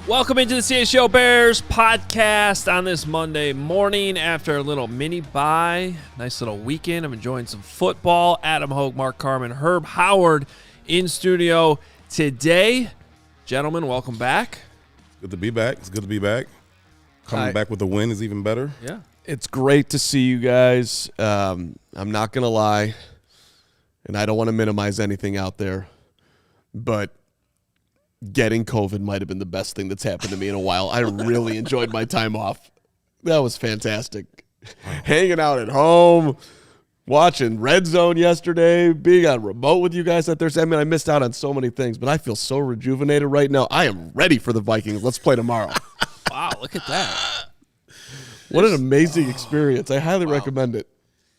Welcome into the CHGO Bears Podcast on this Monday morning after a little mini bye. Nice little weekend. I'm enjoying some football. Adam Hoge, Carman and Herb Howard in studio today. Gentlemen, welcome back. Good to be back. It's good to be back. Coming back with a win is even better. Yeah. It's great to see you guys. I'm not going to lie, and I don't want to minimize anything out there, but getting COVID might have been the best thing that's happened to me in a while. I really enjoyed my time off. That was fantastic. Hanging out at home, watching Red Zone yesterday, being on remote with you guys that Thursday. I mean, I missed out on so many things, but I feel so rejuvenated right now. I am ready for the Vikings. Let's play tomorrow. Wow, look at that. What an amazing experience. I highly recommend it.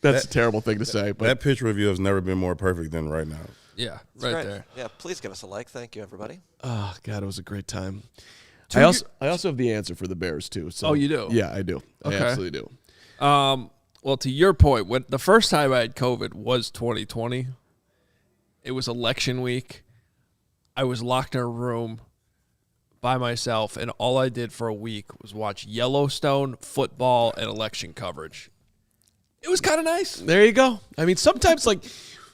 That's a terrible thing to say. But that pitch review has never been more perfect than right now. Yeah, That's right great. there. Yeah, please give us a like. Thank you, everybody. Oh, God, it was a great time. I also have the answer for the Bears, too. So. Oh, you do? Yeah, I do. Okay. I absolutely do. Well, to your point, the first time I had COVID was 2020. It was election week. I was locked in a room by myself, and all I did for a week was watch Yellowstone, football, and election coverage. It was kind of nice. There you go. I mean, sometimes,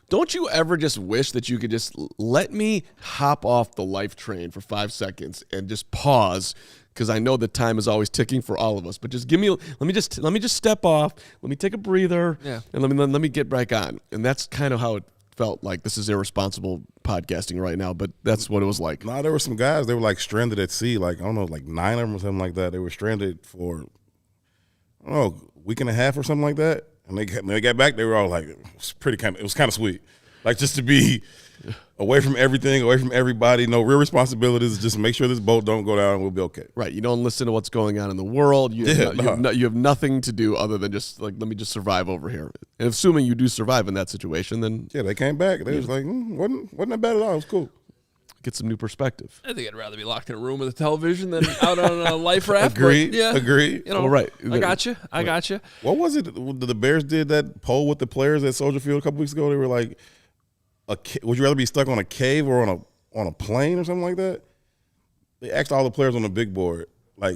don't you ever just wish that you could just let me hop off the life train for 5 seconds and just pause, because I know the time is always ticking for all of us. But just let me just step off, let me take a breather, and let me get back on. And that's kind of how it felt like. This is irresponsible podcasting right now, but that's what it was like. No, there were some guys, they were stranded at sea, I don't know, 9 of them or something like that. They were stranded for, I don't know, a week and a half or something like that. And when they got back, they were all it was kind of sweet. Just to be away from everything, away from everybody, no real responsibilities, just make sure this boat don't go down and we'll be okay. Right. You don't listen to what's going on in the world. You have nothing to do other than just let me just survive over here. And assuming you do survive in that situation, then yeah, they came back. They was wasn't that bad at all. It was cool. Get some new perspective. I think I'd rather be locked in a room with a television than out on a life raft. Agree. Yeah. Agree. Right. I got you. What was it? The Bears did that poll with the players at Soldier Field a couple weeks ago. They were like, would you rather be stuck on a cave or on a plane or something like that? They asked all the players on the big board,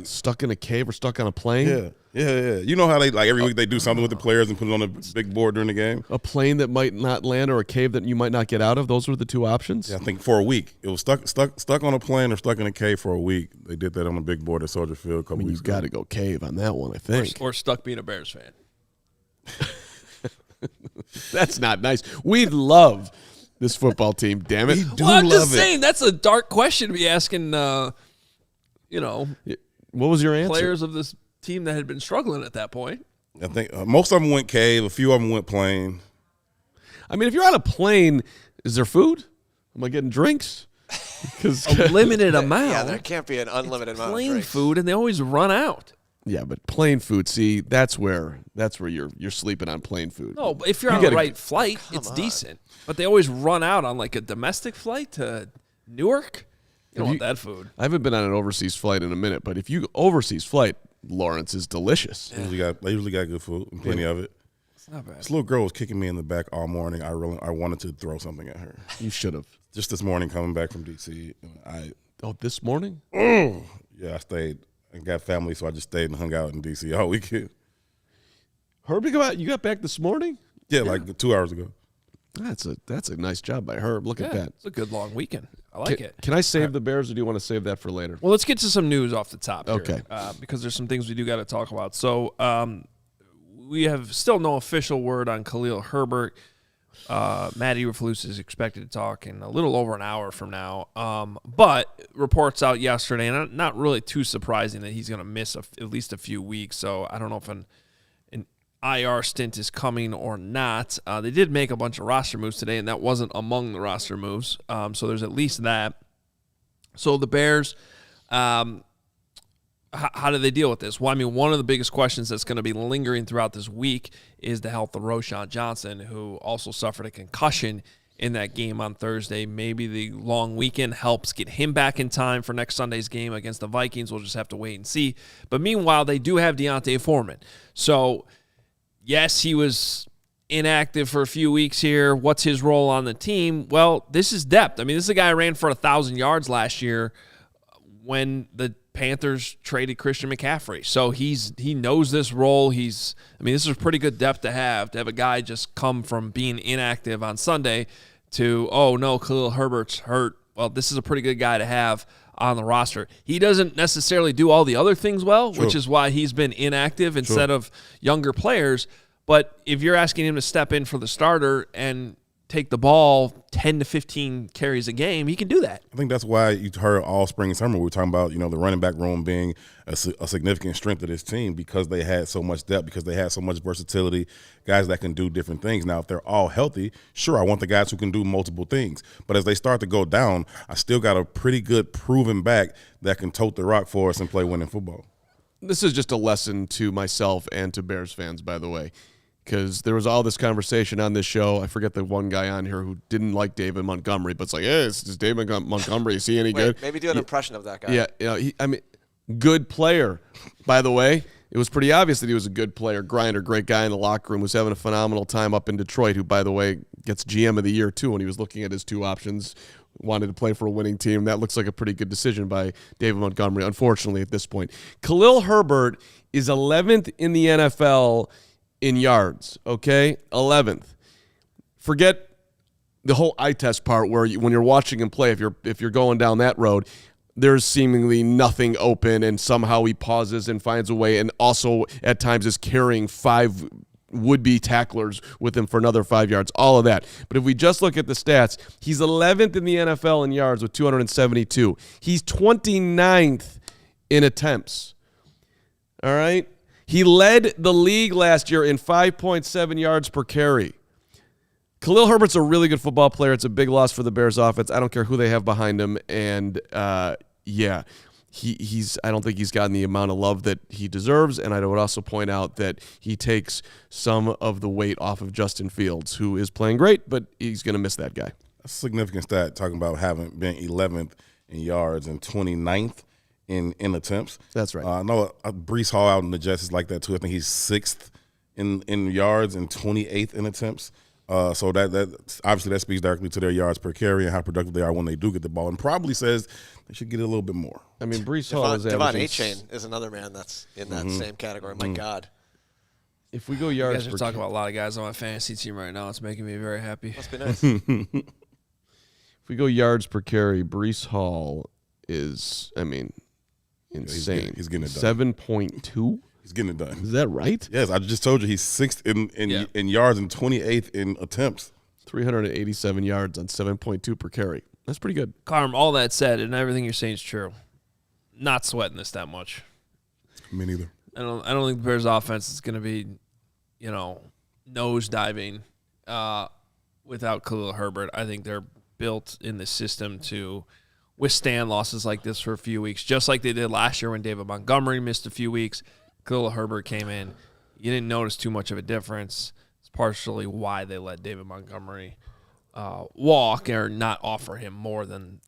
stuck in a cave or stuck on a plane? Yeah. You know how they every week they do something with the players and put it on the big board during the game? A plane that might not land or a cave that you might not get out of? Those were the two options? Yeah, I think for a week. It was stuck on a plane or stuck in a cave for a week. They did that on the big board at Soldier Field a couple weeks ago. You've got to go cave on that one, I think. Or stuck being a Bears fan. That's not nice. We love this football team, damn it. I'm just saying, that's a dark question to be asking, What was your answer? players of this team that had been struggling at that point. I think most of them went cave. A few of them went plane. I mean, if you're on a plane, is there food? Am I getting drinks? A limited amount. Yeah, there can't be an unlimited amount of Plain drinks. food, and they always run out. Yeah, but plane food, see, that's where you're sleeping on plane food. No, but if you're on the right flight, it's decent. But they always run out on a domestic flight to Newark. You don't want that food. I haven't been on an overseas flight in a minute, but if you overseas flight, Lawrence is delicious. They usually got good food and plenty of it. It's not bad. This little girl was kicking me in the back all morning. I wanted to throw something at her. You should have. Just this morning coming back from D.C. This morning? Yeah, I stayed. I got family, so I just stayed and hung out in D.C. all weekend. Herb, you got back this morning? Yeah, 2 hours ago. That's a nice job by Herb. Look at that. It's a good long weekend. I like it. Can I save the Bears, or do you want to save that for later? Well, let's get to some news off the top here, Okay. because there's some things we do got to talk about. So we have still no official word on Khalil Herbert. Matt Eberflus is expected to talk in a little over an hour from now. But reports out yesterday, and not really too surprising that he's going to miss at least a few weeks. So I don't know if an IR stint is coming or not. They did make a bunch of roster moves today, and that wasn't among the roster moves. So there's at least that. So the Bears, how do they deal with this? Well, I mean, one of the biggest questions that's going to be lingering throughout this week is the health of Roschon Johnson, who also suffered a concussion in that game on Thursday. Maybe the long weekend helps get him back in time for next Sunday's game against the Vikings. We'll just have to wait and see. But meanwhile, they do have D'Onta Foreman. So, yes, he was inactive for a few weeks here. What's his role on the team? Well, this is depth. I mean, this is a guy who ran for 1,000 yards last year when the Panthers traded Christian McCaffrey. So he knows this role. This is pretty good depth to have a guy just come from being inactive on Sunday to, oh no, Khalil Herbert's hurt. Well, this is a pretty good guy to have on the roster. He doesn't necessarily do all the other things well, which is why he's been inactive instead of younger players. But if you're asking him to step in for the starter and take the ball 10 to 15 carries a game, he can do that. I think that's why you heard all spring and summer we were talking about, the running back room being a significant strength of this team because they had so much depth, because they had so much versatility, guys that can do different things. Now, if they're all healthy, sure, I want the guys who can do multiple things. But as they start to go down, I still got a pretty good proven back that can tote the rock for us and play winning football. This is just a lesson to myself and to Bears fans, by the way, because there was all this conversation on this show. I forget the one guy on here who didn't like David Montgomery, but it's like, hey, it's David Montgomery. Is he any good? Maybe do an impression of that guy. Yeah, good player, by the way. It was pretty obvious that he was a good player. Grinder, great guy in the locker room, was having a phenomenal time up in Detroit, who, by the way, gets GM of the year, too, when he was looking at his two options, wanted to play for a winning team. That looks like a pretty good decision by David Montgomery, unfortunately, at this point. Khalil Herbert is 11th in the NFL in yards, okay? 11th. Forget the whole eye test part where when you're watching him play, if you're going down that road, there's seemingly nothing open, and somehow he pauses and finds a way, and also at times is carrying 5 would-be tacklers with him for another 5 yards, all of that. But if we just look at the stats, he's 11th in the NFL in yards with 272. He's 29th in attempts. All right? He led the league last year in 5.7 yards per carry. Khalil Herbert's a really good football player. It's a big loss for the Bears offense. I don't care who they have behind him. And, he's. I don't think he's gotten the amount of love that he deserves. And I would also point out that he takes some of the weight off of Justin Fields, who is playing great, but he's going to miss that guy. That's a significant stat, talking about having been 11th in yards and 29th in attempts. That's right. I know Breece Hall out in the Jets is like that too. I think he's 6th in yards and 28th in attempts. So that obviously that speaks directly to their yards per carry and how productive they are when they do get the ball, and probably says they should get a little bit more. I mean, Breece Hall is Devon averaging. Achane is another man that's in that same category. My God. If we go You yards guys per are talking about a lot of guys on my fantasy team right now. It's making me very happy. Must be nice. If we go yards per carry, Breece Hall is, insane. He's getting it done. 7.2. He's getting it done. Is that right? Yes, I just told you he's 6th in yards and 28th in attempts. 387 yards on 7.2 per carry. That's pretty good. Carm, all that said, and everything you're saying is true. Not sweating this that much. Me neither. I don't think the Bears' offense is going to be, nose diving without Khalil Herbert. I think they're built in the system to withstand losses like this for a few weeks, just like they did last year when David Montgomery missed a few weeks. Khalil Herbert came in. You didn't notice too much of a difference. It's partially why they let David Montgomery walk or not offer him more than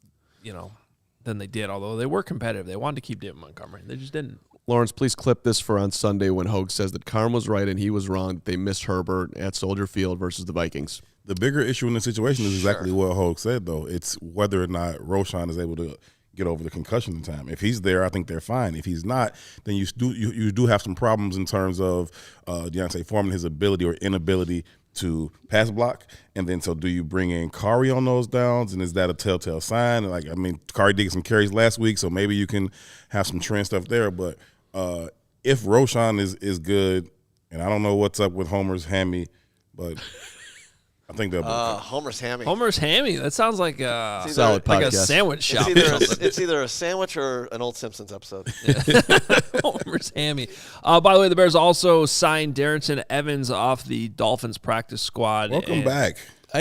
they did, although they were competitive. They wanted to keep David Montgomery. They just didn't. Lawrence, please clip this for on Sunday when Hoge says that Carm was right and he was wrong. They missed Herbert at Soldier Field versus the Vikings. The bigger issue in the situation is exactly what Hoge said, though. It's whether or not Roschon is able to get over the concussion in time. If he's there, I think they're fine. If he's not, then you do have some problems in terms of D'Onta Foreman, his ability or inability to pass block. And then so do you bring in Kari on those downs, and is that a telltale sign? Kari did some carries last week, so maybe you can have some trend stuff there. But if Roschon is good, and I don't know what's up with Homer's hammy, but I think they'll both. Homer's Hammy. Homer's Hammy. That sounds like a solid like a podcast. sandwich shop. It's either a sandwich or an old Simpsons episode. Homer's Hammy. By the way, the Bears also signed Darrington Evans off the Dolphins practice squad. Welcome back. I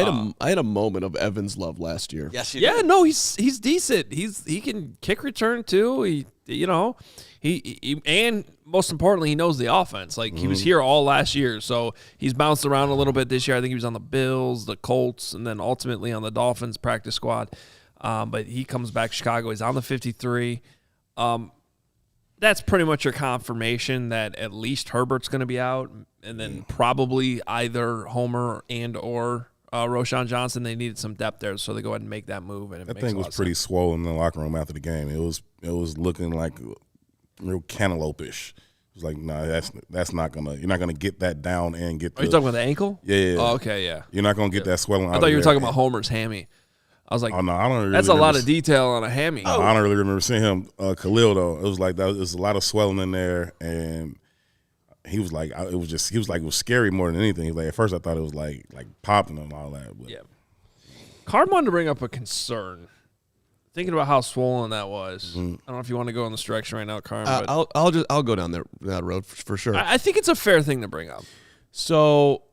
had a moment of Evans love last year. Yes, you Yeah, did. no, he's decent. He can kick return too. He and most importantly, he knows the offense. Like he was here all last year, so he's bounced around a little bit this year. I think he was on the Bills, the Colts, and then ultimately on the Dolphins practice squad. But he comes back to Chicago. He's on the 53. That's pretty much your confirmation that at least Herbert's going to be out, and then probably either Homer and or Roschon Johnson. They needed some depth there, so they go ahead and make that move. And That thing was pretty swollen in the locker room after the game. It was looking like real cantaloupe-ish. It was like, nah, that's not gonna. You're not gonna get that down and get. Are you talking about the ankle? Yeah. Oh, okay, yeah. You're not gonna get that swelling. I thought you were talking about Homer's hammy. I was like, oh no, I don't. Really that's a lot of detail on a hammy. I don't really remember seeing him. Khalil though, it was like that. There's a lot of swelling in there, and he was like, it was scary more than anything. He was like, at first I thought it was like popping and all that. But. Yeah. Carm wanted to bring up a concern. Thinking about how swollen that was. I don't know if you want to go in this direction right now, Carm. But I'll go down that road for sure. I think it's a fair thing to bring up. So, all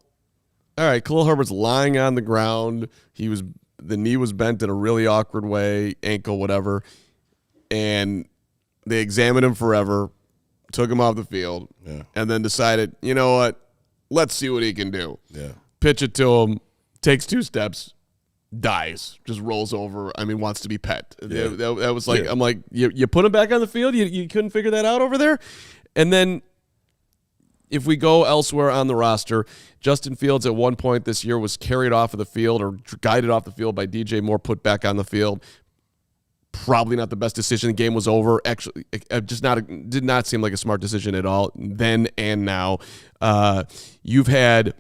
right, Khalil Herbert's lying on the ground. The knee was bent in a really awkward way, ankle, whatever, and they examined him forever, took him off the field, and then decided, you know what, let's see what he can do. Yeah. Pitch it to him, takes 2 steps, dies, just rolls over. I mean, wants to be pet. Yeah. That was like, I'm like, you put him back on the field? You couldn't figure that out over there? And then if we go elsewhere on the roster, Justin Fields at one point this year was carried off of the field or guided off the field by DJ Moore, put back on the field. Probably not the best decision. The game was over. Actually, did not seem like a smart decision at all then and now. You've had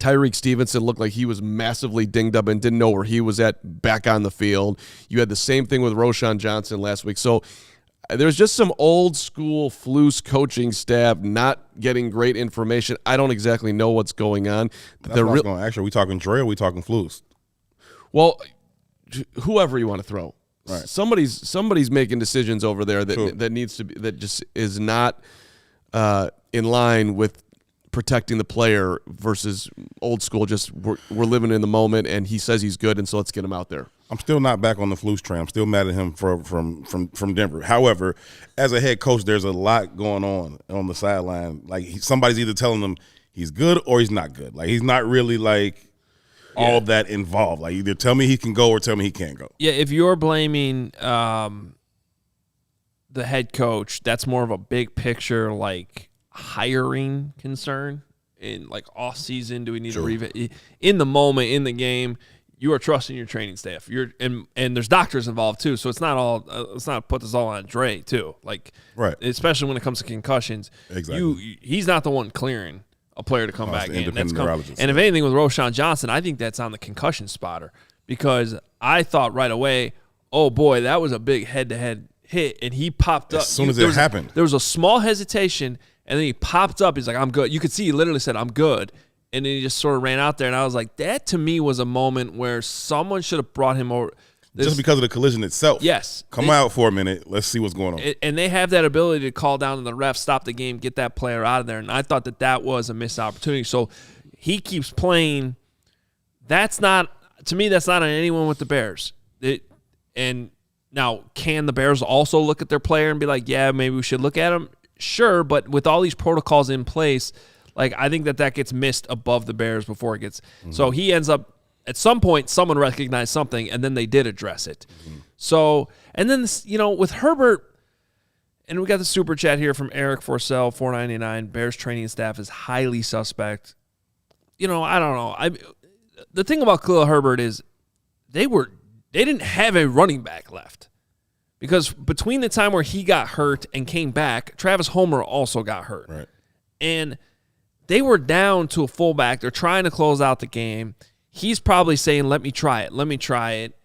Tyreek Stevenson looked like he was massively dinged up and didn't know where he was at back on the field. You had the same thing with Roschon Johnson last week. So there's just some old school Flus coaching staff not getting great information. I don't exactly know what's going on. That's what I was going to ask you. Are we talking Dre or are we talking Flus? Well, whoever you want to throw. Right. Somebody's making decisions over there that needs to be, that just is not in line with protecting the player versus old school. Just we're living in the moment, and he says he's good, and so let's get him out there. I'm still not back on the Flus train. I'm still mad at him from Denver. However, as a head coach, there's a lot going on the sideline. Like somebody's either telling him he's good or he's not good. Like he's not really like all that involved. Like either tell me he can go or tell me he can't go. Yeah, if you're blaming the head coach, that's more of a big picture like hiring concern in like off season. Do we need to revisit in the moment in the game? You are trusting your training staff. And there's doctors involved too, so it's not all. Let's not put this all on Dre too. Like right, especially when it comes to concussions. Exactly, he's not the one clearing a player to come back in. And if and anything with Roschon Johnson, I think that's on the concussion spotter because I thought right away, oh boy, that was a big head-to-head hit, and he popped up as soon as it happened. There was a small hesitation, and then he popped up. He's like, "I'm good." You could see he literally said, "I'm good." And then he just sort of ran out there, and I was like, that to me was a moment where someone should have brought him over. Just because of the collision itself. Yes. Come out for a minute. Let's see what's going on. And they have that ability to call down to the ref, stop the game, get that player out of there. And I thought that was a missed opportunity. So he keeps playing. That's not, to me, that's not on anyone with the Bears. And now, can the Bears also look at their player and be like, yeah, maybe we should look at him? Sure, but with all these protocols in place, like, I think that gets missed above the Bears before it gets. Mm-hmm. So he ends up, at some point, someone recognized something, and then they did address it. Mm-hmm. So, and then, with Herbert, and we got the super chat here from Eric Forsell, $4.99. Bears training staff is highly suspect. I don't know. The thing about Khalil Herbert is they didn't have a running back left. Because between the time where he got hurt and came back, Travis Homer also got hurt. Right. And they were down to a fullback. They're trying to close out the game. He's probably saying, let me try it.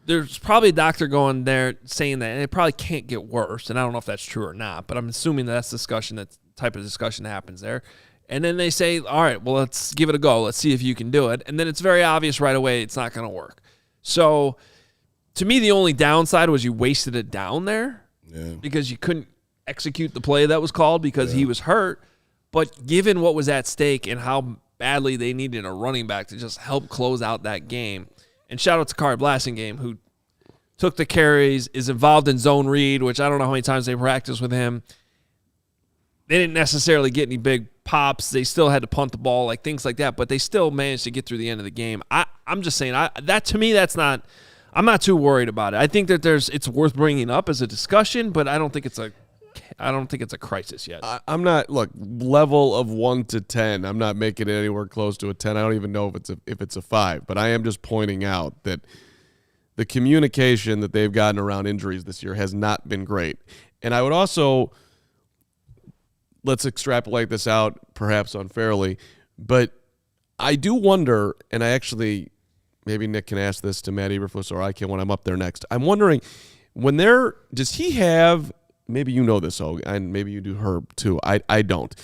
There's probably a doctor going there saying that, and it probably can't get worse. And I don't know if that's true or not, but I'm assuming that type of discussion happens there. And then they say, all right, well, let's give it a go. Let's see if you can do it. And then it's very obvious right away it's not going to work. So to me, the only downside was you wasted it down there because you couldn't execute the play that was called because he was hurt. But given what was at stake and how badly they needed a running back to just help close out that game, and shout out to Kari Blasingame, who took the carries, is involved in zone read, which I don't know how many times they practiced with him. They didn't necessarily get any big pops. They still had to punt the ball, like things like that, but they still managed to get through the end of the game. I'm just saying, that to me, that's not – I'm not too worried about it. I think that it's worth bringing up as a discussion, but I don't think it's a crisis yet. I'm not, look, level of 1 to 10. I'm not making it anywhere close to a 10. I don't even know if it's a 5, but I am just pointing out that the communication that they've gotten around injuries this year has not been great. And I would also, let's extrapolate this out, perhaps unfairly, but I do wonder, and I actually, maybe Nick can ask this to Matt Eberflus or I can when I'm up there next. I'm wondering, does he have, maybe you know this, Hoge, and maybe you do, Herb, too. I don't.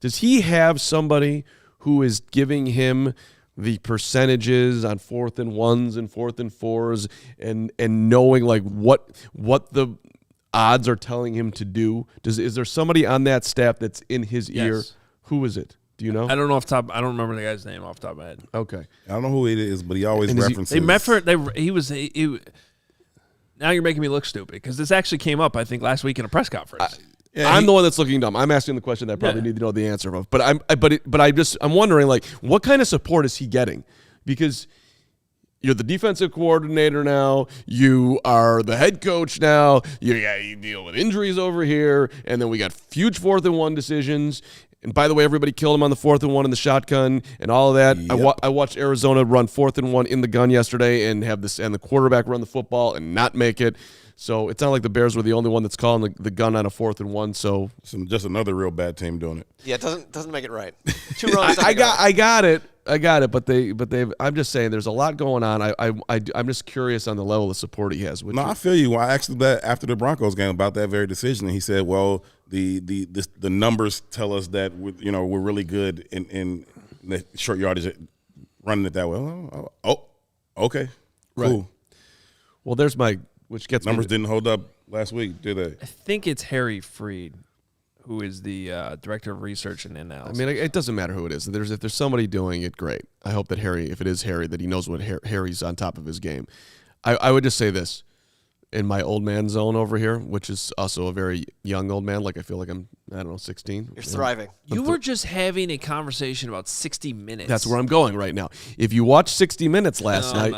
Does he have somebody who is giving him the percentages on 4th and 1s and 4th and 4s and knowing like what the odds are telling him to do? Is there somebody on that staff that's in his ear? Who is it? Do you know? I don't know off the top. I don't remember the guy's name off the top of my head. Okay. I don't know who it is, but he always references. They met for he was. Now you're making me look stupid because this actually came up, I think, last week in a press conference. I'm the one that's looking dumb. I'm asking the question that I probably need to know the answer of. But I'm wondering, like, what kind of support is he getting? Because you're the defensive coordinator now. You are the head coach now. You deal with injuries over here, and then we got huge 4th and 1 decisions. And by the way, everybody killed him on the 4th and 1 in the shotgun and all of that. Yep. I watched Arizona run 4th and 1 in the gun yesterday and the quarterback run the football and not make it. So it's not like the Bears were the only one that's calling the gun on a 4th and 1. So just another real bad team doing it. Yeah, it doesn't make it right. 2 runs. I got it. But they've. I'm just saying, there's a lot going on. I'm just curious on the level of support he has. I feel you. I asked him that after the Broncos game about that very decision, and he said, "Well, the numbers tell us that we're really good in the short yardage running it that way." Oh, okay, cool. Right. Well, there's which gets numbers didn't hold up last week, did they? I think it's Harry Freed, who is the director of research and analysis. I mean, it doesn't matter who it is. If there's somebody doing it, great. I hope that if it is Harry, that he knows what Harry's on top of his game. I would just say this. In my old man zone over here, which is also a very young old man, like I feel like I'm, 16. You're thriving. You were just having a conversation about 60 Minutes. That's where I'm going right now. If you watched 60 Minutes last night,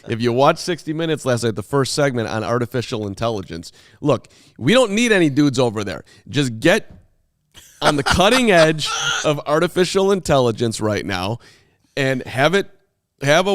the first segment on artificial intelligence, look, we don't need any dudes over there. Just get on the cutting edge of artificial intelligence right now and have a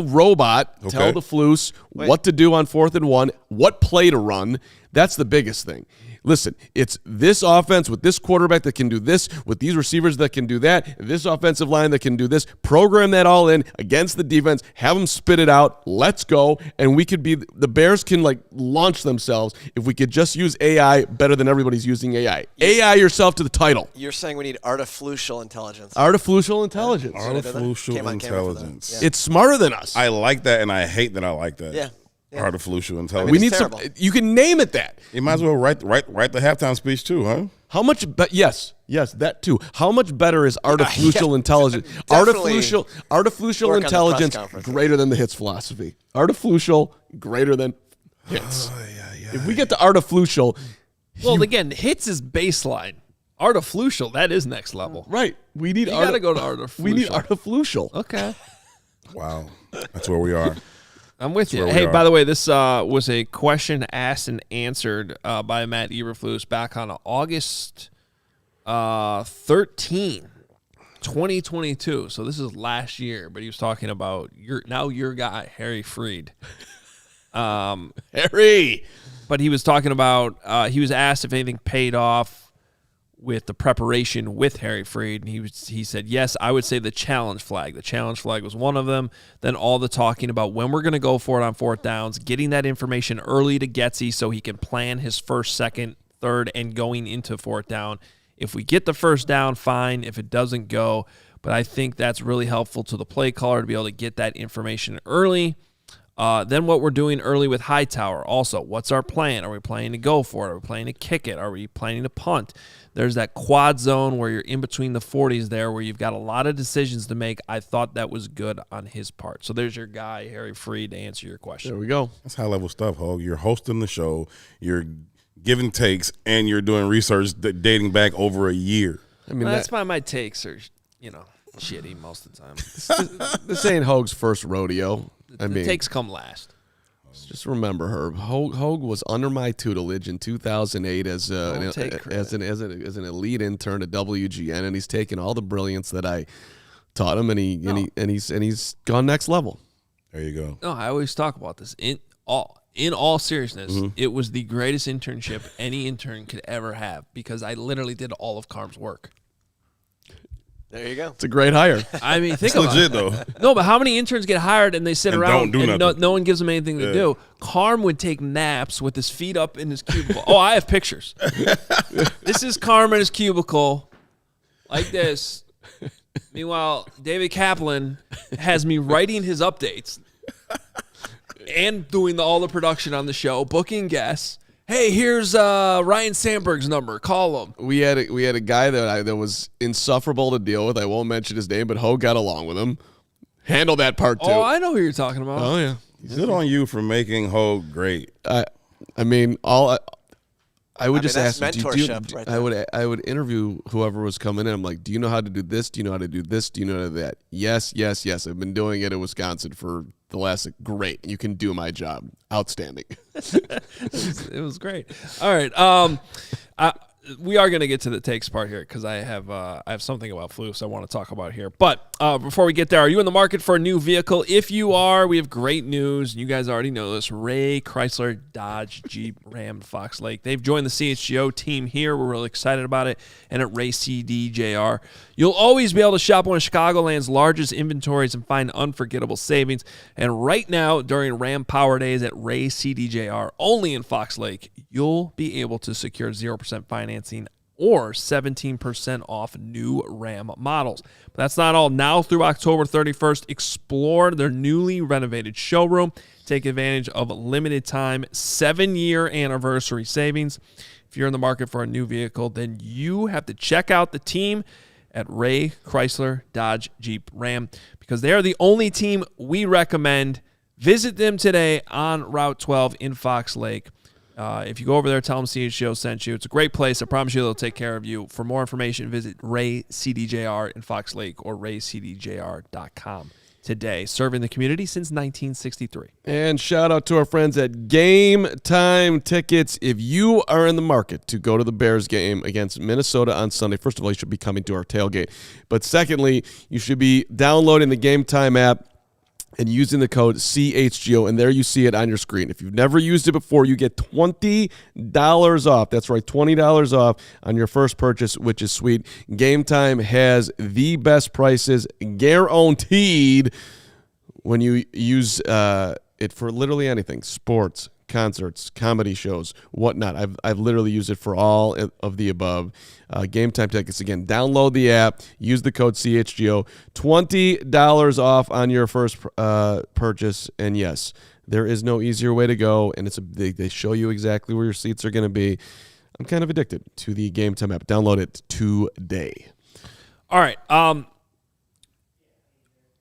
robot tell the Flus what to do on 4th and 1, what play to run. That's the biggest thing. Listen, it's this offense with this quarterback that can do this, with these receivers that can do that, this offensive line that can do this. Program that all in against the defense, have them spit it out, let's go, and the Bears can launch themselves if we could just use AI better than everybody's using AI. AI yourself to the title. You're saying we need artificial intelligence. Artificial intelligence. Artificial intelligence. Yeah. It's smarter than us. I like that, and I hate that I like that. Yeah. Artificial intelligence. We need some. You can name it that. You might as well write the halftime speech too, huh? How much? Yes, that too. How much better is artificial intelligence? Artificial intelligence greater than the hits philosophy. Artificial greater than hits. If we get to artificial, well, again, hits is baseline. Artificial, that is next level. Right. We need. You gotta go to artificial. We need artificial. Okay. Wow, that's where we are. I'm with you. Hey, by the way, this was a question asked and answered by Matt Eberflus back on August 13, 2022. So this is last year, but he was talking about your guy, Harry Freed. Harry! But he was talking about, he was asked if anything paid off with the preparation with Harry Freed, and he said, yes, I would say the challenge flag. The challenge flag was one of them. Then all the talking about when we're going to go for it on 4th downs, getting that information early to Getsy so he can plan his 1st, 2nd, 3rd, and going into 4th down. If we get the first down, fine. If it doesn't go, but I think that's really helpful to the play caller to be able to get that information early. Then what we're doing early with Hightower. Also, what's our plan? Are we planning to go for it? Are we planning to kick it? Are we planning to punt? There's that quad zone where you're in between the 40s there where you've got a lot of decisions to make. I thought that was good on his part. So there's your guy, Harry Freed, to answer your question. There we go. That's high-level stuff, Hoge. You're hosting the show, you're giving takes, and you're doing research dating back over a year. I mean, well, that's why my takes are, shitty most of the time. this ain't Hoge's first rodeo. The takes come last. Just remember, Herb, Hoge was under my tutelage in 2008 as an elite intern at WGN, and he's taken all the brilliance that I taught him, and he's gone next level. There you go. No, I always talk about this. In all seriousness, it was the greatest internship any intern could ever have because I literally did all of Carm's work. There you go. It's a great hire. I mean, think It's about legit, it. though. No, but how many interns get hired and they sit And around don't do and nothing. no one gives them anything to do? Carm would take naps with his feet up in his cubicle. Oh, I have pictures. This is Carm in his cubicle, like this. Meanwhile, David Kaplan has me writing his updates and doing all the production on the show, booking guests. Hey, here's Ryan Sandberg's number. Call him. We had a guy that was insufferable to deal with. I won't mention his name, but Hoge got along with him. Handle that part too. Oh, I know who you're talking about. Oh yeah. Good on you for making Hoge great. I mean, I would just that's ask. mentorship right there. I would interview whoever was coming in. I'm like, do you know how to do this? Do you know how to do this? Do you know how to do that? Yes. I've been doing it in Wisconsin for the last. Great, you can do my job. Outstanding. It was great. All right. We are going to get to the takes part here because I have something about Flus I want to talk about here. But before we get there, are you in the market for a new vehicle? If you are, we have great news. You guys already know this. Ray Chrysler Dodge Jeep Ram Fox Lake. They've joined the CHGO team here. We're really excited about it. And at Ray CDJR, you'll always be able to shop one of Chicagoland's largest inventories and find unforgettable savings. And right now, during Ram Power Days at Ray CDJR, only in Fox Lake, you'll be able to secure 0% financing or 17% off new Ram models. But that's not all. Now through October 31st, explore their newly renovated showroom. Take advantage of limited time 7-year anniversary savings. If you're in the market for a new vehicle, then you have to check out the team at Ray Chrysler Dodge Jeep Ram because they are the only team we recommend. Visit them today on Route 12 in Fox Lake. If you go over there, tell them CHGO sent you. It's a great place. I promise you they'll take care of you. For more information, visit Ray CDJR in Fox Lake or raycdjr.com today. Serving the community since 1963. And shout out to our friends at Game Time Tickets. If you are in the market to go to the Bears game against Minnesota on Sunday, first of all, you should be coming to our tailgate. But secondly, you should be downloading the Game Time app and using the code CHGO, and there you see it on your screen. If you've never used it before, you get $20 off. That's right, $20 off on your first purchase, which is sweet. Game Time has the best prices guaranteed when you use it for literally anything, sports, concerts, comedy shows, whatnot. I've literally used it for all of the above. Game Time Tickets. Again, download the app, use the code CHGO, $20 off on your first purchase. And yes, there is no easier way to go, and they show you exactly where your seats are going to be. I'm kind of addicted to the Game Time app. Download it today. All right. I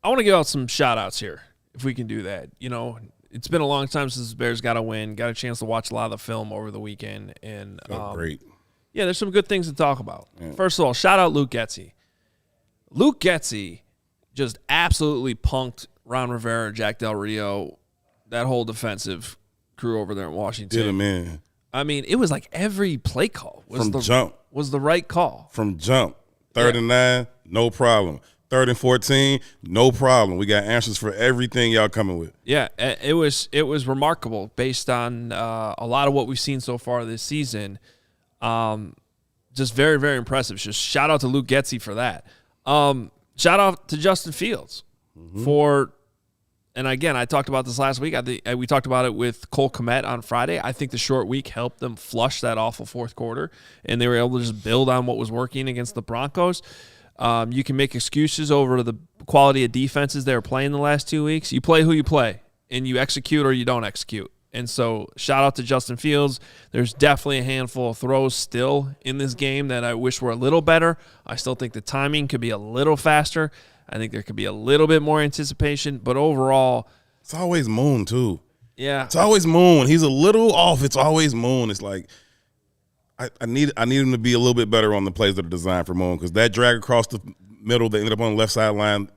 want to give out some shout-outs here, if we can do that. It's been a long time since the Bears got a win. Got a chance to watch a lot of the film over the weekend. And Great. Yeah, there's some good things to talk about. Yeah. First of all, shout out Luke Getsy. Luke Getsy just absolutely punked Ron Rivera, Jack Del Rio, that whole defensive crew over there in Washington. Did him in. I mean, it was like every play call was the right call. From jump. 3rd and 9, no problem. 3rd and 14, no problem. We got answers for everything y'all coming with. Yeah, it was remarkable based on a lot of what we've seen so far this season. Just very, very impressive. Just shout out to Luke Getsy for that. Shout out to Justin Fields for And again, I talked about this last week. We talked about it with Cole Kmet on Friday. I think the short week helped them flush that awful fourth quarter, and they were able to just build on what was working against the Broncos. You can make excuses over the quality of defenses they were playing the last 2 weeks. You play who you play, and you execute or you don't execute. And so shout out to Justin Fields. There's definitely a handful of throws still in this game that I wish were a little better. I still think the timing could be a little faster. I think there could be a little bit more anticipation, but overall, it's always Moon too. Yeah, it's always Moon. When he's a little off, it's always Moon. It's like I need him to be a little bit better on the plays that are designed for Moon, because that drag across the middle that ended up on the left sideline,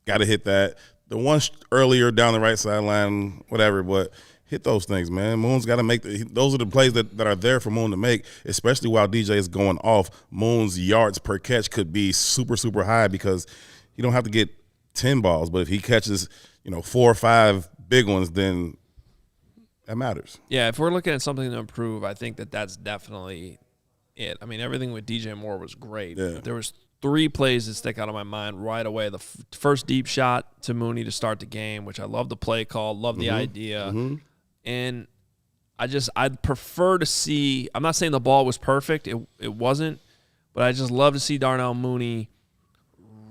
got to hit that. The one earlier down the right sideline, whatever, but hit those things, man. Moon's got to make those are the plays that are there for Moon to make, especially while DJ is going off. Moon's yards per catch could be super, super high because you don't have to get 10 balls, but if he catches, 4 or 5 big ones, then that matters. Yeah, if we're looking at something to improve, I think that's definitely it. I mean, everything with DJ Moore was great. Yeah. There was 3 plays that stick out of my mind right away. The first deep shot to Mooney to start the game, which I love the play call, love the idea. And I'd prefer to see – I'm not saying the ball was perfect. It wasn't. But I just love to see Darnell Mooney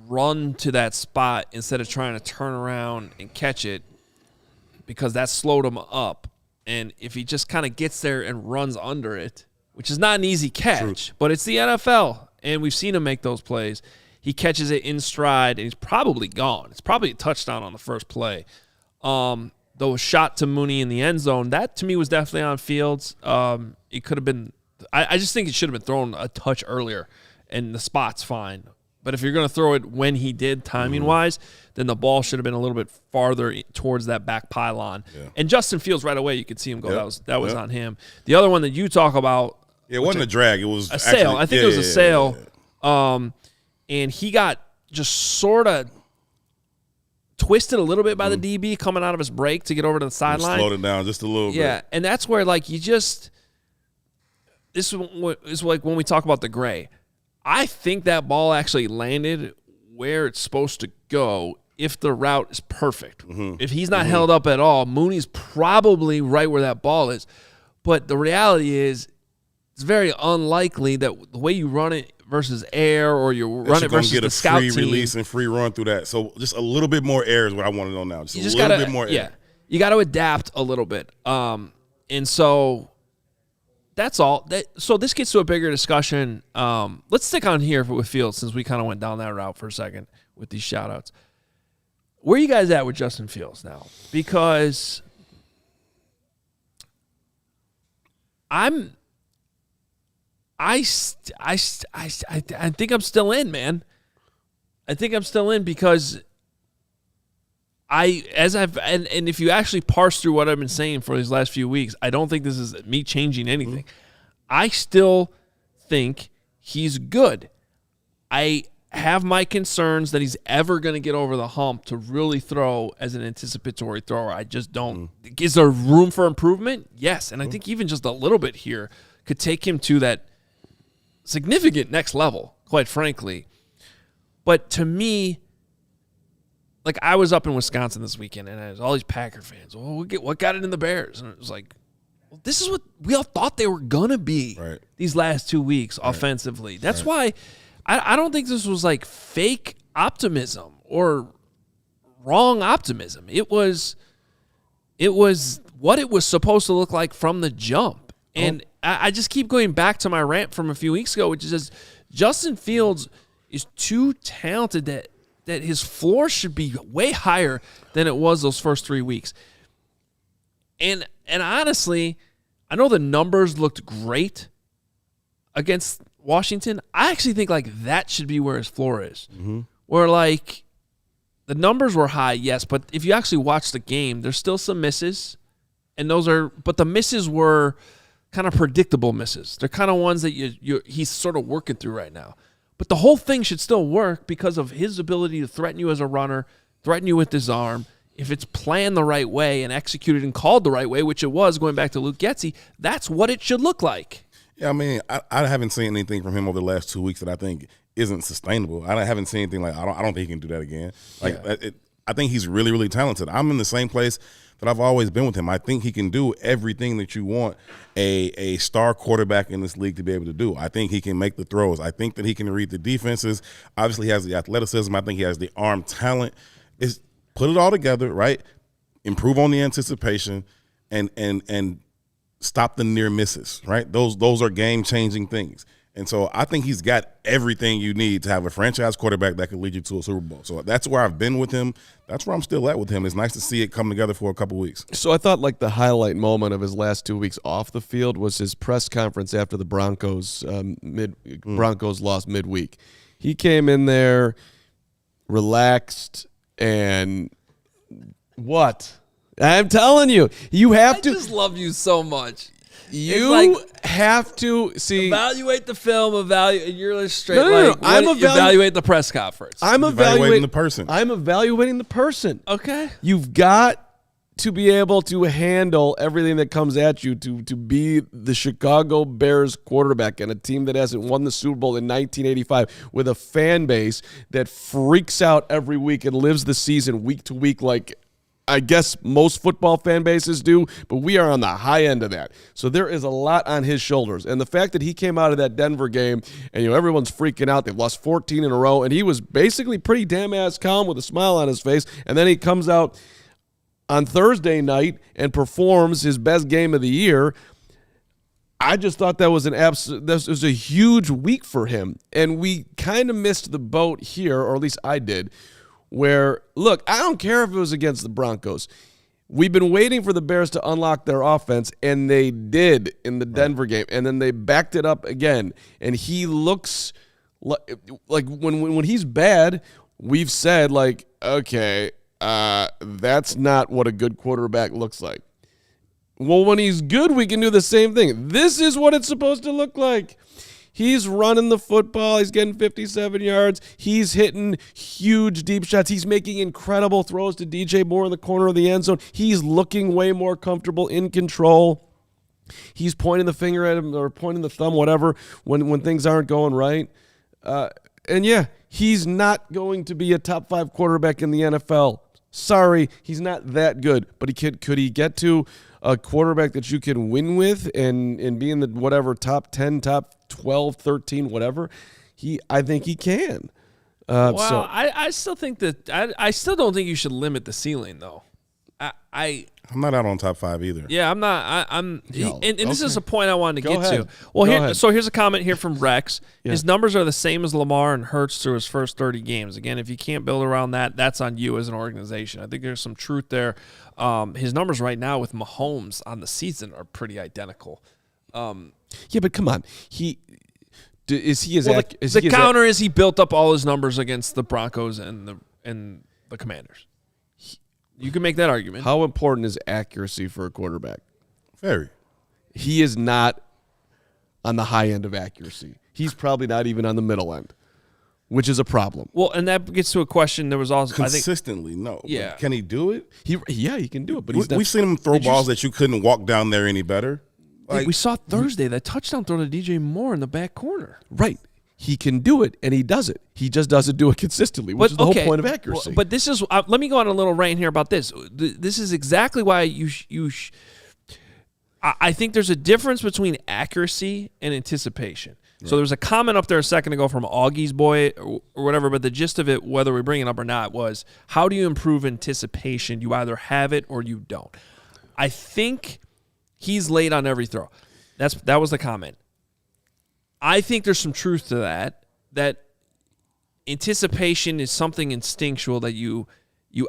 run to that spot instead of trying to turn around and catch it, because that slowed him up. And if he just kind of gets there and runs under it, which is not an easy catch, but it's the NFL, and we've seen him make those plays. He catches it in stride, and he's probably gone. It's probably a touchdown on the first play. The shot to Mooney in the end zone, that to me was definitely on Fields. It could have been – I just think it should have been thrown a touch earlier, and the spot's fine. But if you're going to throw it when he did, timing-wise, then the ball should have been a little bit farther towards that back pylon. Yeah. And Justin Fields, right away, you could see him go. Yep. That was on him. The other one that you talk about, it wasn't a drag. It was a sail. I think it was a sail. Yeah. And he got just sort of twisted a little bit by the DB coming out of his break to get over to the sideline. Slowed it down just a little bit. Yeah, and that's where you just – this is like when we talk about the gray. I think that ball actually landed where it's supposed to go if the route is perfect. If he's not held up at all, Mooney's probably right where that ball is. But the reality is it's very unlikely that the way you run it versus air, or you run it versus the scout team. Get a free release and free run through that. So just a little bit more air is what I want to know now. Just a little bit more air. Yeah, you got to adapt a little bit. And so that's all. So this gets to a bigger discussion. Let's stick on here with Fields, since we kind of went down that route for a second with these shout-outs. Where are you guys at with Justin Fields now? Because I think I'm still in, man. I think I'm still in because and if you actually parse through what I've been saying for these last few weeks, I don't think this is me changing anything. I still think he's good. I have my concerns that he's ever going to get over the hump to really throw as an anticipatory thrower. I just don't. Is there room for improvement? Yes, and I think even just a little bit here could take him to that significant next level, quite frankly. But to me, like, I was up in Wisconsin this weekend, and there's all these Packer fans. Well, what got it in the Bears? And it was like, well, this is what we all thought they were going to be these last 2 weeks offensively. That's why I don't think this was like fake optimism or wrong optimism. It was what it was supposed to look like from the jump. And I just keep going back to my rant from a few weeks ago, which is Justin Fields is too talented that his floor should be way higher than it was those first 3 weeks. And honestly, I know the numbers looked great against Washington. I actually think that should be where his floor is. Where the numbers were high, yes, but if you actually watch the game, there's still some misses, and but the misses were kind of predictable misses. They're kind of ones that he's sort of working through right now. But the whole thing should still work because of his ability to threaten you as a runner, threaten you with his arm. If it's planned the right way and executed and called the right way, which it was going back to Luke Getsy, that's what it should look like. Yeah, I mean, I haven't seen anything from him over the last 2 weeks that I think isn't sustainable. I haven't seen anything I don't think he can do that again. I think he's really, really talented. I'm in the same place that I've always been with him. I think he can do everything that you want a star quarterback in this league to be able to do. I think he can make the throws. I think that he can read the defenses. Obviously, he has the athleticism. I think he has the arm talent. Is put it all together, right? Improve on the anticipation and stop the near misses, right? Those are game-changing things. And so I think he's got everything you need to have a franchise quarterback that could lead you to a Super Bowl. So that's where I've been with him. That's where I'm still at with him. It's nice to see it come together for a couple weeks. So I thought like the highlight moment of his last 2 weeks off the field was his press conference after the Broncos Broncos lost midweek. He came in there relaxed and what? I'm telling you, you have to. I just love you so much. You have to see. Evaluate the film. You're just straight. No. Evaluate the press conference. I'm evaluating the person. I'm evaluating the person. Okay. You've got to be able to handle everything that comes at you to be the Chicago Bears quarterback and a team that hasn't won the Super Bowl in 1985 with a fan base that freaks out every week and lives the season week to week like I guess most football fan bases do, but we are on the high end of that. So there is a lot on his shoulders. And the fact that he came out of that Denver game and everyone's freaking out, they've lost 14 in a row, and he was basically pretty damn ass calm with a smile on his face, and then he comes out on Thursday night and performs his best game of the year. I just thought that was this was a huge week for him. And we kind of missed the boat here, or at least I did, where, look, I don't care if it was against the Broncos. We've been waiting for the Bears to unlock their offense, and they did in the Denver game, and then they backed it up again. And he looks like when he's bad, we've said, like, okay, that's not what a good quarterback looks like. Well, when he's good, we can do the same thing. This is what it's supposed to look like. He's running the football. He's getting 57 yards. He's hitting huge deep shots. He's making incredible throws to DJ Moore in the corner of the end zone. He's looking way more comfortable, in control. He's pointing the finger at him or pointing the thumb, whatever, when things aren't going right. And yeah, he's not going to be a top 5 quarterback in the NFL. Sorry, he's not that good. But could he get to a quarterback that you can win with and be in the whatever top 10, top 12, 13, whatever? I think he can. I still think that I still don't think you should limit the ceiling though. I'm not out on top 5 either. Yeah, I'm not. This is a point I wanted to get ahead. to. Well, here's a comment here from Rex. Yeah. His numbers are the same as Lamar and Hurts through his first 30 games. Again, if you can't build around that, that's on you as an organization. I think there's some truth there. His numbers right now with Mahomes on the season are pretty identical. Yeah, but come on, is he as the counter is he built up all his numbers against the Broncos and the Commanders. You can make that argument. How important is accuracy for a quarterback? Very. He is not on the high end of accuracy. He's probably not even on the middle end, which is a problem. Well, and that gets to a question. There was also consistently, no. Yeah. But can he do it? He can do it, but we've seen him throw balls that you couldn't walk down there any better. Like, we saw Thursday that touchdown throw to DJ Moore in the back corner. Right. He can do it, and he does it. He just doesn't do it consistently, which is the whole point of accuracy. Well, but this is let me go on a little rant here about this. This is exactly why I think there's a difference between accuracy and anticipation. Right. So there was a comment up there a second ago from Augie's boy or whatever, but the gist of it, whether we bring it up or not, was how do you improve anticipation? You either have it or you don't. I think he's late on every throw. That was the comment. I think there's some truth to that anticipation is something instinctual that you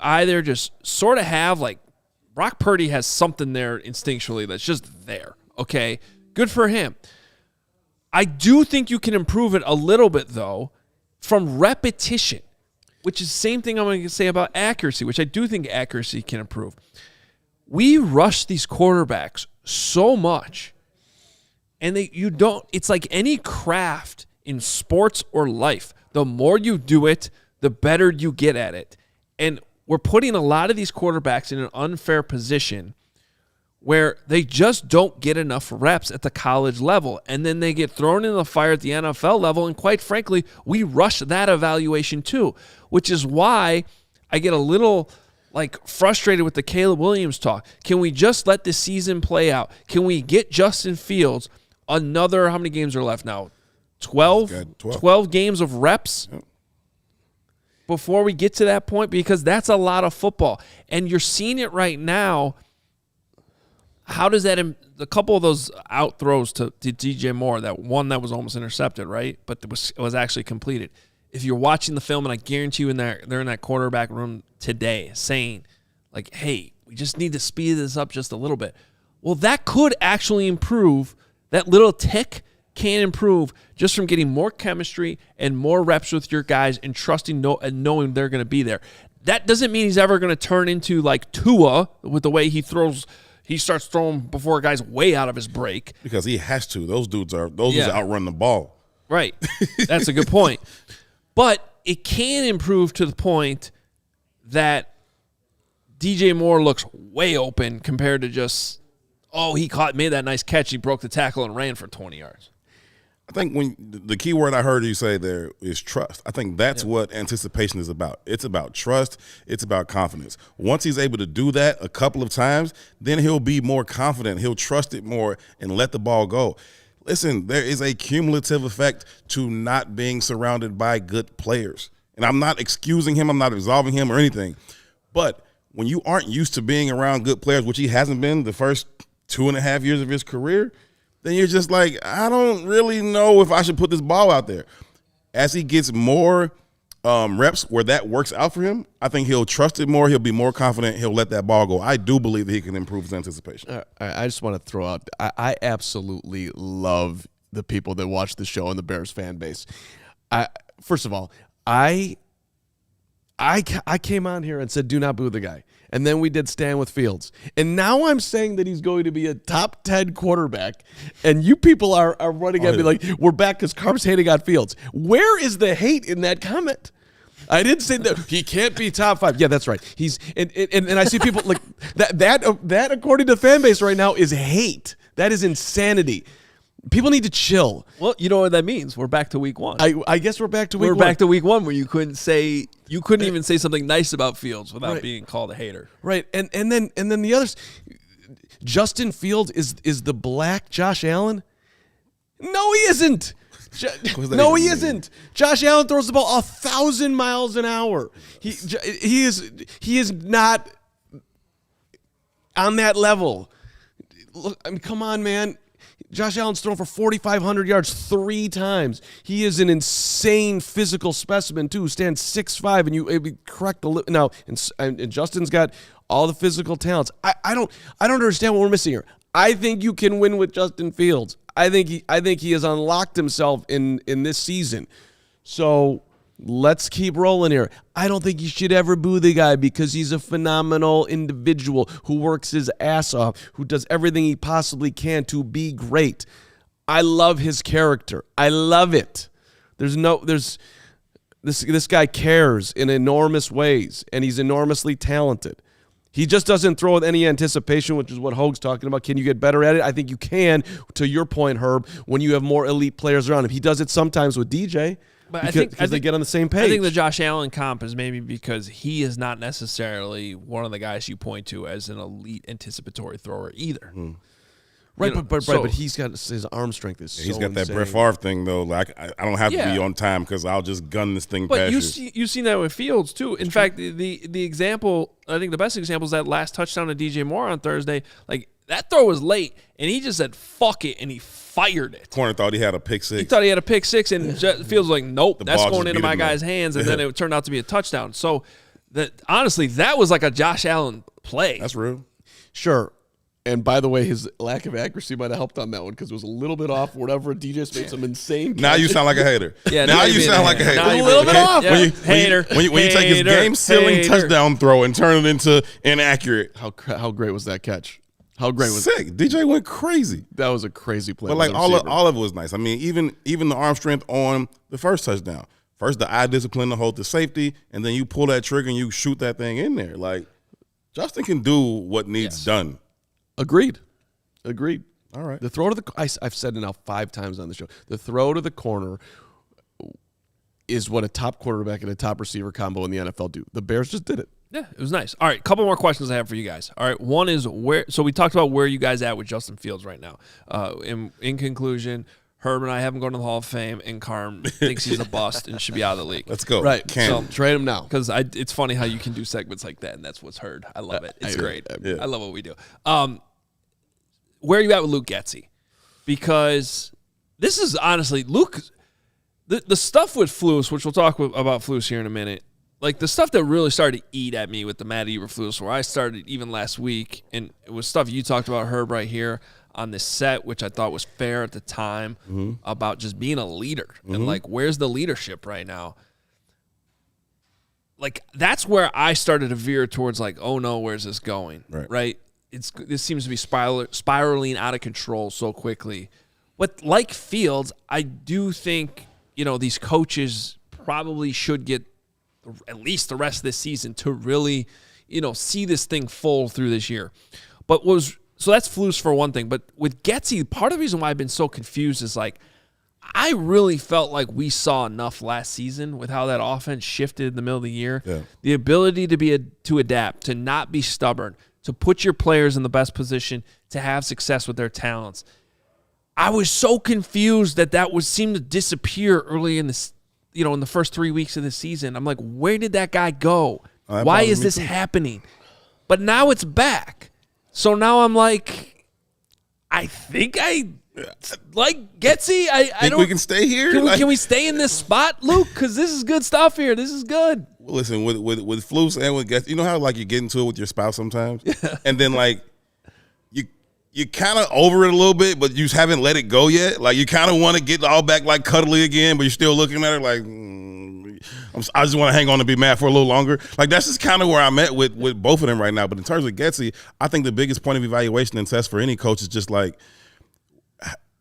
either just sort of have, like Brock Purdy has something there instinctually that's just there, okay? Good for him. I do think you can improve it a little bit, though, from repetition, which is the same thing I'm going to say about accuracy, which I do think accuracy can improve. We rush these quarterbacks so much. And it's like any craft in sports or life. The more you do it, the better you get at it. And we're putting a lot of these quarterbacks in an unfair position where they just don't get enough reps at the college level. And then they get thrown in the fire at the NFL level. And quite frankly, we rush that evaluation too, which is why I get a little frustrated with the Caleb Williams talk. Can we just let the season play out? Can we get Justin Fields another, how many games are left now? 12? 12 games of reps before we get to that point? Because that's a lot of football. And you're seeing it right now. How does that a couple of those out throws to DJ Moore, that one that was almost intercepted, right? But it was actually completed. If you're watching the film, and I guarantee you they're in that quarterback room today saying, hey, we just need to speed this up just a little bit. Well, that could actually improve. That little tick can improve just from getting more chemistry and more reps with your guys and trusting and knowing they're going to be there. That doesn't mean he's ever going to turn into like Tua with the way he throws. He starts throwing before a guy's way out of his break. Because he has to. Those dudes outrun the ball. Right. That's a good point. But it can improve to the point that DJ Moore looks way open compared to just, he made that nice catch, he broke the tackle and ran for 20 yards. I think when the key word I heard you say there is trust. I think that's what anticipation is about. It's about trust. It's about confidence. Once he's able to do that a couple of times, then he'll be more confident. He'll trust it more and let the ball go. Listen, there is a cumulative effect to not being surrounded by good players. And I'm not excusing him. I'm not absolving him or anything. But when you aren't used to being around good players, which he hasn't been the first 2.5 years of his career, then you're just like, I don't really know if I should put this ball out there. As he gets more reps where that works out for him, I think he'll trust it more. He'll be more confident. He'll let that ball go. I do believe that he can improve his anticipation. I just want to throw out, I absolutely love the people that watch the show and the Bears fan base. First of all, I came on here and said, do not boo the guy. And then we did Stand with Fields. And now I'm saying that he's going to be a top 10 quarterback. And you people are running at me like, we're back because Carb's hating on Fields. Where is the hate in that comment? I didn't say that he can't be top 5. Yeah, that's right. He's and I see people like that according to fan base right now is hate. That is insanity. People need to chill. Well, you know what that means. We're back to week 1. I guess we're back to week 1. We're back to week 1 where you couldn't even say something nice about Fields without being called a hater. Right. And then the others, Justin Fields is the black Josh Allen? No, he isn't. No, he isn't. Josh Allen throws the ball 1,000 miles an hour. He is not on that level. Look, I mean, come on, man. Josh Allen's thrown for 4,500 yards 3 times. He is an insane physical specimen too. Stands 6'5", and you correct the now. And Justin's got all the physical talents. I don't understand what we're missing here. I think you can win with Justin Fields. I think he has unlocked himself in this season. So let's keep rolling here. I don't think you should ever boo the guy because he's a phenomenal individual who works his ass off, who does everything he possibly can to be great. I love his character. I love it. This guy cares in enormous ways, and he's enormously talented. He just doesn't throw with any anticipation, which is what Hoge's talking about. Can you get better at it? I think you can, to your point, Herb, when you have more elite players around him. He does it sometimes with DJ. But because they get on the same page. I think the Josh Allen comp is maybe because he is not necessarily one of the guys you point to as an elite anticipatory thrower either. Mm. Right, but he's got his arm strength is so he's got that insane. Brett Favre thing though. Like I don't have to be on time because I'll just gun this thing past you. You've seen that with Fields too. In fact, the example, I think the best example is that last touchdown to DJ Moore on Thursday. Like that throw was late, and he just said "fuck it" and he fired it. Corner thought he had a pick 6. He thought he had a pick 6, and Fields was like, "Nope, that's going into my guy's hands," and then it turned out to be a touchdown. So, honestly, that was like a Josh Allen play. That's real. Sure. And by the way, his lack of accuracy might have helped on that one because it was a little bit off. Whatever, DJ made some insane. Now you sound like a hater. Yeah, now you sound like a hater. A little bit off. Yeah. When you take his game-sealing touchdown throw and turn it into inaccurate. How great was that catch? How great was sick? DJ went crazy. That was a crazy play. But like all of it was nice. I mean, even the arm strength on the first touchdown. First, the eye discipline to hold the safety, and then you pull that trigger and you shoot that thing in there. Like Justin can do what needs done. Agreed. All right. The throw to the I've said it now 5 times on the show. The throw to the corner is what a top quarterback and a top receiver combo in the NFL do. The Bears just did it. Yeah, it was nice. All right, couple more questions I have for you guys. All right, one is where. So we talked about where you guys at with Justin Fields right now. In conclusion, Herb and I haven't gone to the Hall of Fame, and Carm thinks he's a bust and should be out of the league. Let's go. Right. Can't. So trade him now. Because it's funny how you can do segments like that, and that's what's heard. I love it. It's great. Yeah. I love what we do. Where are you at with Luke Getsy? Because this is honestly, Luke, the stuff with Flus, which we'll talk about Flus here in a minute, like the stuff that really started to eat at me with the Matt Eberflus, where I started even last week, and it was stuff you talked about, Herb, right here on this set, which I thought was fair at the time, about just being a leader. And, like, where's the leadership right now? Like, that's where I started to veer towards, like, oh, no, where's this going? Right? This seems to be spiraling out of control so quickly. But like Fields, I do think, these coaches probably should get at least the rest of this season to really, see this thing full through this year. So that's Flus for one thing. But with Getsy, part of the reason why I've been so confused is, like, I really felt like we saw enough last season with how that offense shifted in the middle of the year. Yeah. The ability to adapt, to not be stubborn, to put your players in the best position to have success with their talents. I was so confused that would seem to disappear early in this, in the first 3 weeks of the season. I'm like, where did that guy go? Why is this happening? But now it's back. So now I'm like, I think I like Getsy. I think we can stay here. Can we stay in this spot, Luke? Because this is good stuff here. This is good. Listen, with Flus and with Getsy, you know how like you get into it with your spouse sometimes, and then like you kind of over it a little bit, but you haven't let it go yet. Like you kind of want to get all back like cuddly again, but you're still looking at her like. I just want to hang on and be mad for a little longer. Like that's just kind of where I'm at with both of them right now. But in terms of Getsy, I think the biggest point of evaluation and test for any coach is just like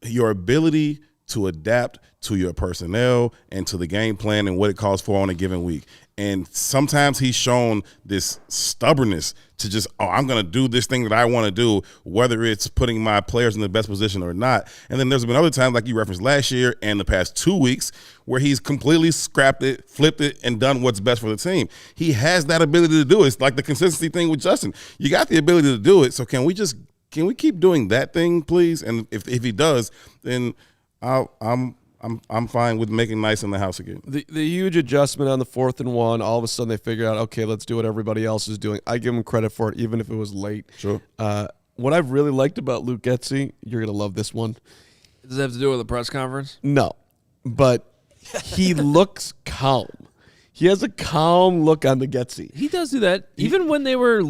your ability to adapt to your personnel and to the game plan and what it calls for on a given week. And sometimes he's shown this stubbornness to just, I'm going to do this thing that I want to do, whether it's putting my players in the best position or not. And then there's been other times, like you referenced last year and the past 2 weeks, where he's completely scrapped it, flipped it, and done what's best for the team. He has that ability to do it. It's like the consistency thing with Justin. You got the ability to do it, so can we keep doing that thing, please? And if he does, then I'm fine with making nice in the house again. The huge adjustment on the 4th and 1, all of a sudden they figure out, okay, let's do what everybody else is doing. I give them credit for it, even if it was late. Sure. What I've really liked about Luke Getsy, you're going to love this one. Does it have to do with the press conference? No, but he looks calm. He has a calm look on the Getsy. He does do that, even when they were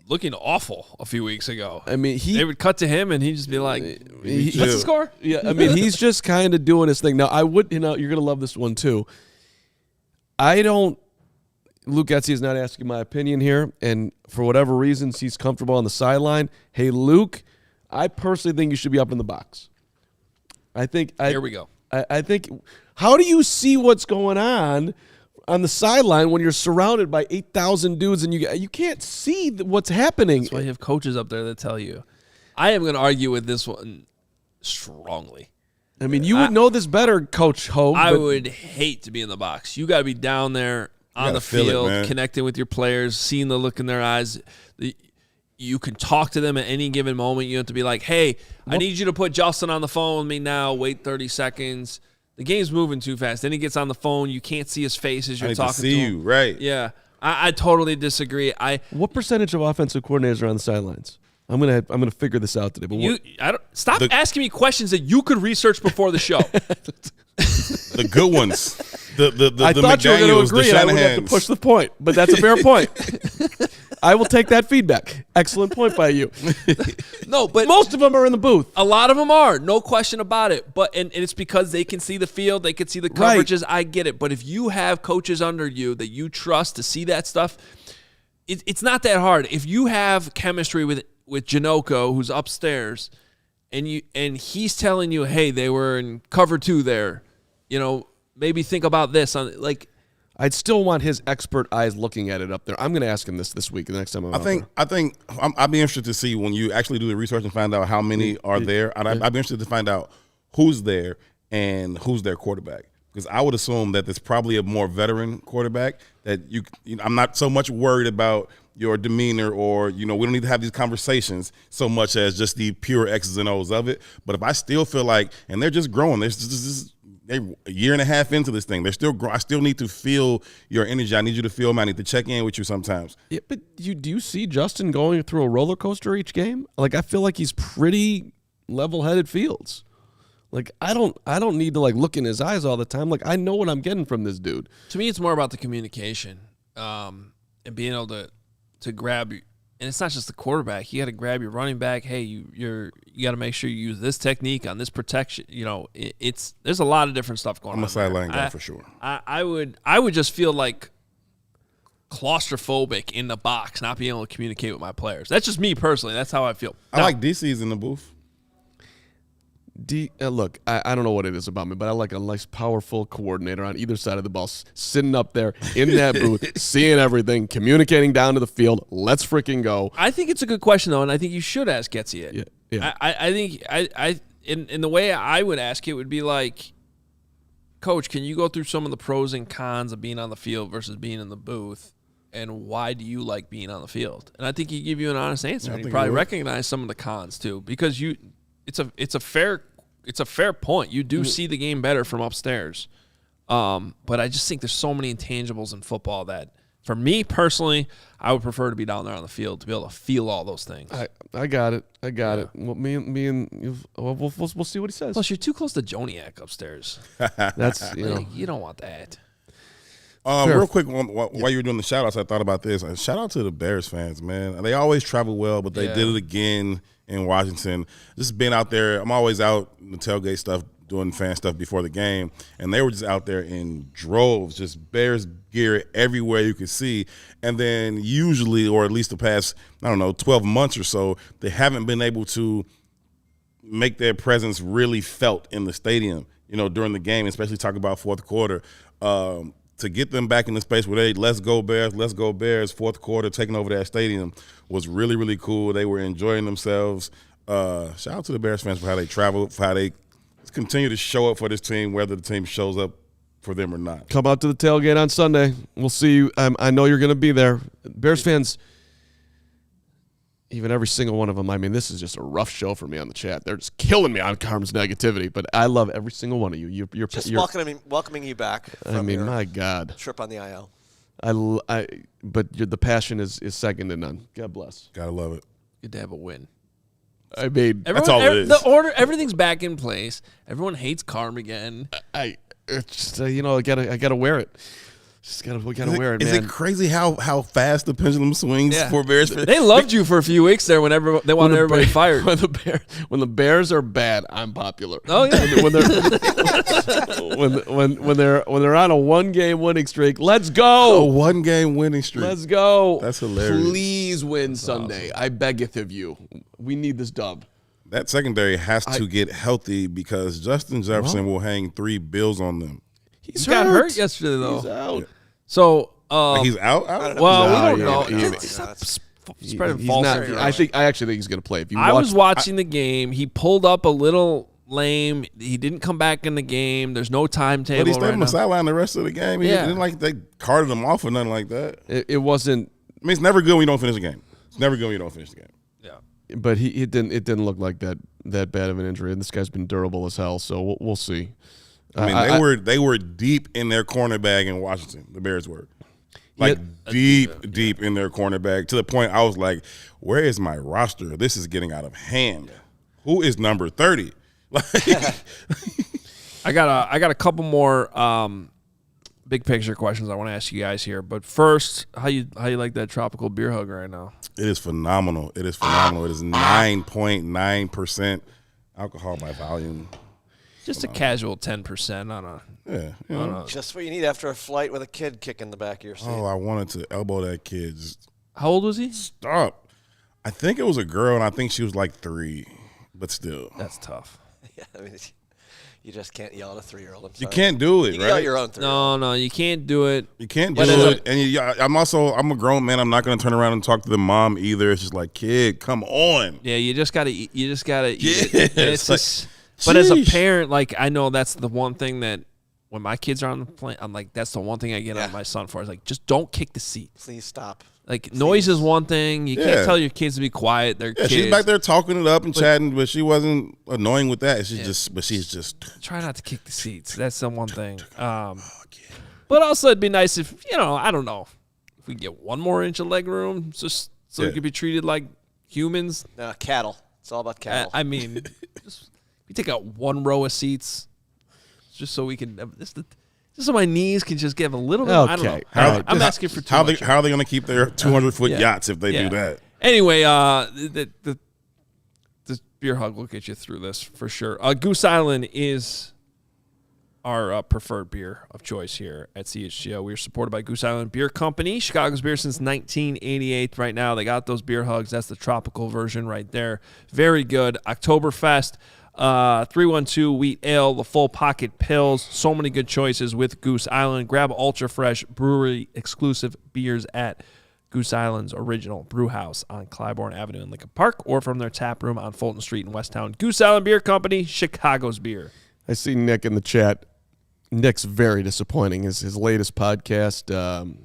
looking awful a few weeks ago. I mean, they would cut to him and he'd just be like, "What's the score?" Yeah, I mean, he's just kind of doing his thing. Now, you're gonna love this one too. Luke Getsy is not asking my opinion here, and for whatever reasons, he's comfortable on the sideline. Hey, Luke, I personally think you should be up in the box. Here we go. I think. How do you see what's going on the sideline when you're surrounded by 8,000 dudes and you can't see what's happening? That's why you have coaches up there that tell you. I am going to argue with this one strongly. I mean, you would know this better, Coach Hoge. I would hate to be in the box. You got to be down there on the field, connecting with your players, seeing the look in their eyes. You can talk to them at any given moment. You have to be like, hey, I need you to put Justin on the phone with me now. Wait 30 seconds. The game's moving too fast. Then he gets on the phone. You can't see his face as you're talking to him. You, right. Yeah. I totally disagree. What percentage of offensive coordinators are on the sidelines? I'm gonna figure this out today. But stop asking me questions that you could research before the show. The good ones. I thought you were going to agree and I would have to push the point, but that's a fair point. I will take that feedback. Excellent point by you. No, but most of them are in the booth. A lot of them are, no question about it. But and it's because they can see the field, they can see the coverages. Right. I get it. But if you have coaches under you that you trust to see that stuff, it's not that hard. If you have chemistry with Janoko, who's upstairs, and he's telling you, hey, they were in cover 2 there, maybe think about this. I'd still want his expert eyes looking at it up there. I'm going to ask him this week, the next time I'm out there. I'd be interested to see when you actually do the research and find out how many are there. I'd be interested to find out who's there and who's their quarterback. because I would assume that there's probably a more veteran quarterback that I'm not so much worried about your demeanor or, we don't need to have these conversations so much as just the pure X's and O's of it. But if I still feel like, and they're just growing, they're a year and a half into this thing. They're still growing. I still need to feel your energy. I need you to feel me. I need to check in with you sometimes. Yeah, but do you see Justin going through a roller coaster each game? Like, I feel like he's pretty level-headed Fields. Like, I don't need to look in his eyes all the time. Like, I know what I'm getting from this dude. To me, it's more about the communication and being able to grab you. And it's not just the quarterback. You got to grab your running back. Hey, you got to make sure you use this technique on this protection. There's a lot of different stuff going on. I'm a sideline guy for sure. I would just feel like claustrophobic in the box, not being able to communicate with my players. That's just me personally. That's how I feel. I like DC's in the booth. Look, I don't know what it is about me, but I like a nice, powerful coordinator on either side of the ball, sitting up there in that booth, seeing everything, communicating down to the field. Let's freaking go. I think it's a good question, though, and I think you should ask Getsy it. Yeah. I think in the way I would ask it would be like, Coach, can you go through some of the pros and cons of being on the field versus being in the booth, and why do you like being on the field? And I think he'd give you an honest answer, and he'd probably recognize some of the cons too, because it's a fair point. You do see the game better from upstairs. But I just think there's so many intangibles in football that, for me personally, I would prefer to be down there on the field to be able to feel all those things. I got it. Well, me and you, we'll see what he says. Plus, you're too close to Joniak upstairs. That's you don't want that. Real quick, while you were doing the shout-outs, I thought about this. Shout out to the Bears fans, man. They always travel well, but they did it again in Washington. Just being out there, I'm always out in the tailgate stuff, doing fan stuff before the game, and they were just out there in droves, just Bears gear everywhere you could see. And then usually, or at least the past, 12 months or so, they haven't been able to make their presence really felt in the stadium, during the game, especially talking about fourth quarter. To get them back in the space where let's go Bears, fourth quarter, taking over that stadium was really, really cool. They were enjoying themselves. Shout out to the Bears fans for how they travel, for how they continue to show up for this team, whether the team shows up for them or not. Come out to the tailgate on Sunday. We'll see you. I know you're going to be there. Bears fans, even every single one of them. I mean, this is just a rough show for me on the chat. They're just killing me on Carm's negativity, but I love every single one of you. You're welcoming you back. My God, trip on the IL. But the passion is second to none. God bless. Gotta love it. Good to have a win. I mean, that's all it is. The order, everything's back in place. Everyone hates Carm again. It's just, I gotta wear it. We gotta wear it, man. Is it crazy how fast the pendulum swings for Bears fans? They loved you for a few weeks there whenever they wanted everybody fired. When the Bears are bad, I'm popular. Oh yeah. when they're on a 1-game winning streak, let's go. A 1-game winning streak. Let's go. That's hilarious. Please win Sunday. Awesome. I beggeth of you. We need this dub. That secondary has to get healthy because Justin Jefferson will hang 3 bills on them. He got hurt yesterday, though. He's out. Yeah. So he's out. Well, we don't know. Spreading false. I actually think he's going to play. I was watching the game. He pulled up a little lame. He didn't come back in the game. There's no timetable. But he stayed on the sideline the rest of the game. He didn't they carted him off or nothing like that. It wasn't. I mean, it's never good when you don't finish the game. It's never good when you don't finish the game. Yeah. But it didn't look like that bad of an injury, and this guy's been durable as hell. So we'll see. I mean, they were deep in their corner bag in Washington. The Bears were deep in their corner bag to the point I was like, "Where is my roster? This is getting out of hand. Who is number 30?" I got a couple more big picture questions I want to ask you guys here. But first, how you like that tropical beer hug right now? It is phenomenal. It is 9.9% alcohol by volume. Just a casual 10% on a just what you need after a flight with a kid kicking the back of your seat. Oh, I wanted to elbow that kid. How old was he? Stop. I think it was a girl, and I think she was like 3, but still. That's tough. Yeah, I mean, you just can't yell at a 3-year-old. You can't do it, you right? Yell at your own 3-year-old. No, you can't do it. You can't do it. And I'm a grown man. I'm not going to turn around and talk to the mom either. It's just like, kid, come on. Yeah, you just gotta eat it. Yeah, But as a parent, like, I know that's the one thing that when my kids are on the plane, I'm like, that's the one thing I get on my son for. Is like, just don't kick the seat. Please stop. Like, noise is one thing. You can't tell your kids to be quiet. They're kids. She's back there talking it up and chatting, but she wasn't annoying with that. She's just try not to kick the seats. That's the one thing. But also, it'd be nice if, I don't know, if we get 1 more inch of leg room, just so we could be treated like humans. No, cattle. It's all about cattle. I mean, just we take out 1 row of seats, just so we can just so my knees can just give a little bit. I don't know. I'm asking for too much. How are they going to keep their 200-foot yachts if they do that? Anyway, the beer hug will get you through this for sure. Goose Island is our preferred beer of choice here at CHGO. We are supported by Goose Island Beer Company, Chicago's beer since 1988. Right now, they got those beer hugs. That's the tropical version right there. Very good. Oktoberfest. 312 Wheat Ale, the Full Pocket Pills. So many good choices with Goose Island. Grab ultra fresh brewery exclusive beers at Goose Island's original brew house on Clybourne Avenue in Lincoln Park, or from their tap room on Fulton Street in Westtown. Goose Island Beer Company, Chicago's beer. I see Nick in the chat. Nick's very disappointing. His latest podcast,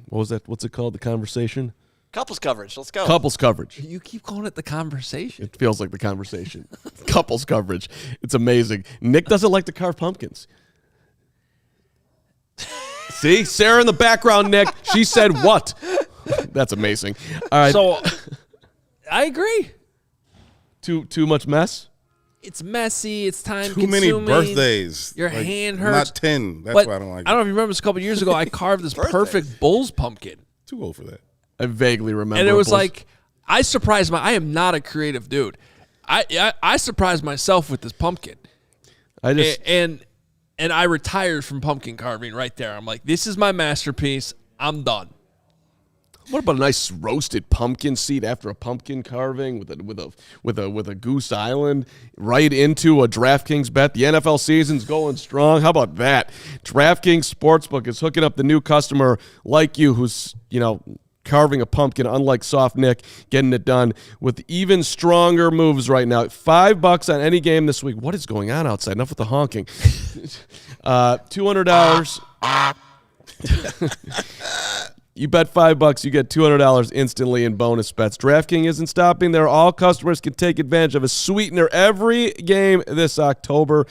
what was that? What's it called? The Conversation? Couples coverage. Let's go. Couples coverage. You keep calling it the conversation. It feels like the conversation. Couples coverage. It's amazing. Nick doesn't like to carve pumpkins. See? Sarah in the background, Nick. She said what? That's amazing. All right. So, I agree. Too much mess? It's messy. It's time Too many birthdays. Your hand hurts. Not 10. That's why I don't like it. I don't know if you remember this a couple years ago. I carved this perfect bull's pumpkin. Too old for that. I vaguely remember. And it was like, I surprised I am not a creative dude. I surprised myself with this pumpkin. And I retired from pumpkin carving right there. I'm like, this is my masterpiece. I'm done. What about a nice roasted pumpkin seed after a pumpkin carving with a Goose Island right into a DraftKings bet? The NFL season's going strong. How about that? DraftKings Sportsbook is hooking up the new customer like you who's, carving a pumpkin, unlike Soft Nick, getting it done with even stronger moves right now. $5 on any game this week. What is going on outside? Enough with the honking. $200. You bet $5, you get $200 instantly in bonus bets. DraftKings isn't stopping there. All customers can take advantage of a sweetener every game this October.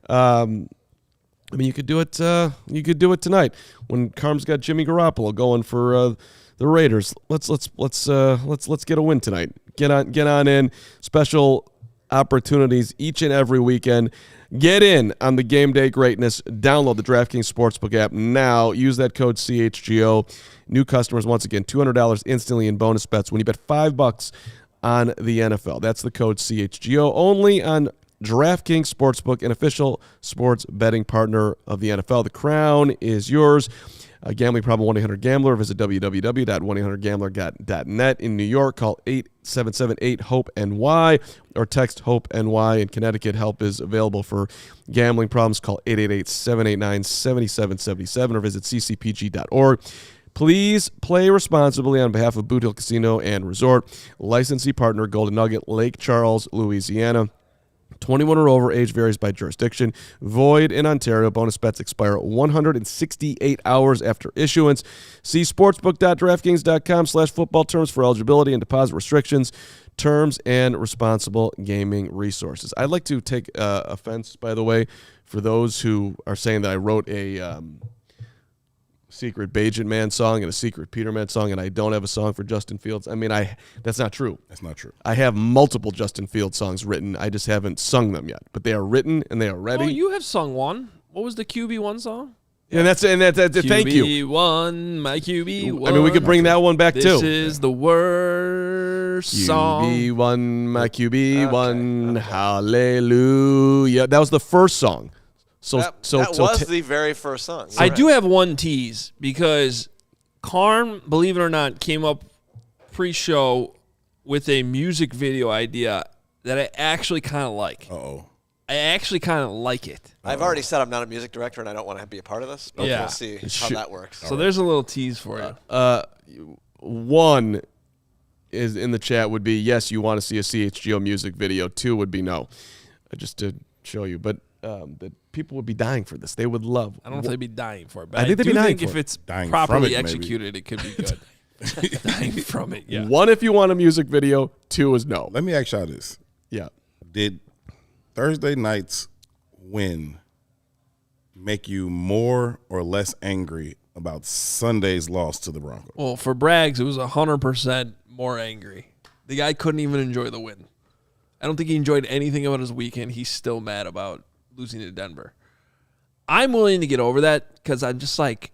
You could do it. You could do it tonight when Carm's got Jimmy Garoppolo going for the Raiders. Let's get a win tonight. Get on in. Special opportunities each and every weekend. Get in on the game day greatness. Download the DraftKings Sportsbook app now. Use that code CHGO. New customers, once again, $200 instantly in bonus bets when you bet $5 on the NFL. That's the code CHGO. Only on DraftKings Sportsbook, an official sports betting partner of the NFL. The crown is yours. Gambling problem, 1-800-GAMBLER. Visit www.1800gambler.net. In New York, call 877-8-HOPE-NY or text HOPE-NY. In Connecticut, help is available for gambling problems. Call 888-789-7777 or visit ccpg.org. Please play responsibly on behalf of Boot Hill Casino and Resort. Licensee partner, Golden Nugget, Lake Charles, Louisiana. 21 or over, age varies by jurisdiction. Void in Ontario. Bonus bets expire 168 hours after issuance. See sportsbook.draftkings.com/football terms for eligibility and deposit restrictions, terms, and responsible gaming resources. I'd like to take offense, by the way, for those who are saying that I wrote a secret Bajan Man song and a secret Peterman song, and I don't have a song for Justin Fields. I mean, that's not true. That's not true. I have multiple Justin Fields songs written. I just haven't sung them yet, but they are written and they are ready. Oh, you have sung one. What was the QB1 song? And that's thank you. QB1, my QB1. I mean, we could bring that one back too. This is the worst song. QB1, my QB1, okay. Hallelujah. That was the first song. That was the very first song. I do have one tease because Carm, believe it or not, came up pre-show with a music video idea that I actually kind of like. Uh-oh. I actually kind of like it. I've already said I'm not a music director and I don't want to be a part of this, but we'll see how that works. So there's a little tease for you. One is in the chat would be, yes, you want to see a CHGO music video. 2 would be no. Just to show you. But that people would be dying for this. They would love. I don't know if they'd be dying for it, but I think they'd be dying if for it. it's Dying properly from it, executed, it could be good. Dying from it, yeah. 1, if you want a music video. 2 is no. Let me ask y'all this. Yeah. Did Thursday night's win make you more or less angry about Sunday's loss to the Broncos? Well, for Braggs, it was 100% more angry. The guy couldn't even enjoy the win. I don't think he enjoyed anything about his weekend. He's still mad about losing to Denver. I'm willing to get over that because I'm just like,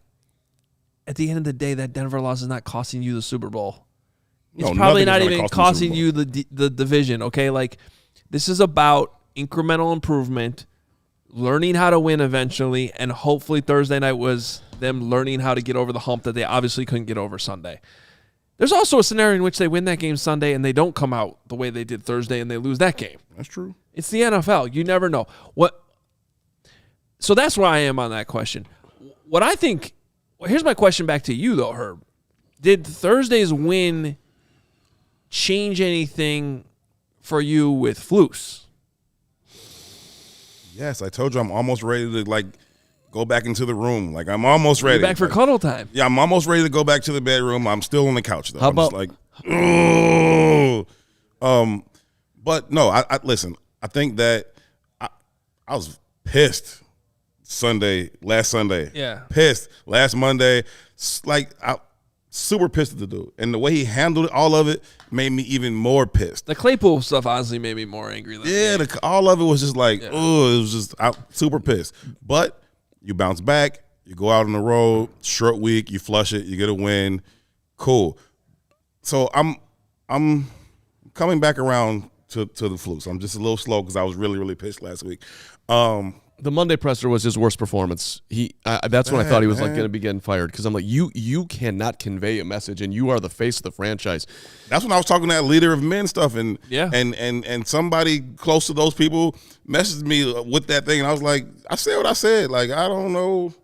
at the end of the day, that Denver loss is not costing you the Super Bowl. It's probably not even costing you the division, okay? Like, this is about incremental improvement, learning how to win eventually, and hopefully Thursday night was them learning how to get over the hump that they obviously couldn't get over Sunday. There's also a scenario in which they win that game Sunday and they don't come out the way they did Thursday and they lose that game. That's true. It's the NFL. You never know. So that's where I am on that question. What I think, here's my question back to you, though, Herb. Did Thursday's win change anything for you with Flus? Yes, I told you I'm almost ready to, go back into the room. Like, I'm almost ready. You're back for cuddle time. Yeah, I'm almost ready to go back to the bedroom. I'm still on the couch, though. How about, but no, I listen, I think that I was pissed last Sunday. Yeah. Pissed. Last Monday, super pissed at the dude. And the way he handled all of it made me even more pissed. The Claypool stuff honestly made me more angry than all of it was just it was just super pissed. But you bounce back, you go out on the road, short week, you flush it, you get a win, cool. So I'm coming back around to the Flus. I'm just a little slow because I was really, really pissed last week. The Monday presser was his worst performance. That's when I thought he was going to be getting fired because I'm like, you cannot convey a message, and you are the face of the franchise. That's when I was talking that leader of men stuff, and yeah. and somebody close to those people messaged me with that thing, and I was like, I said what I said. Like, I don't know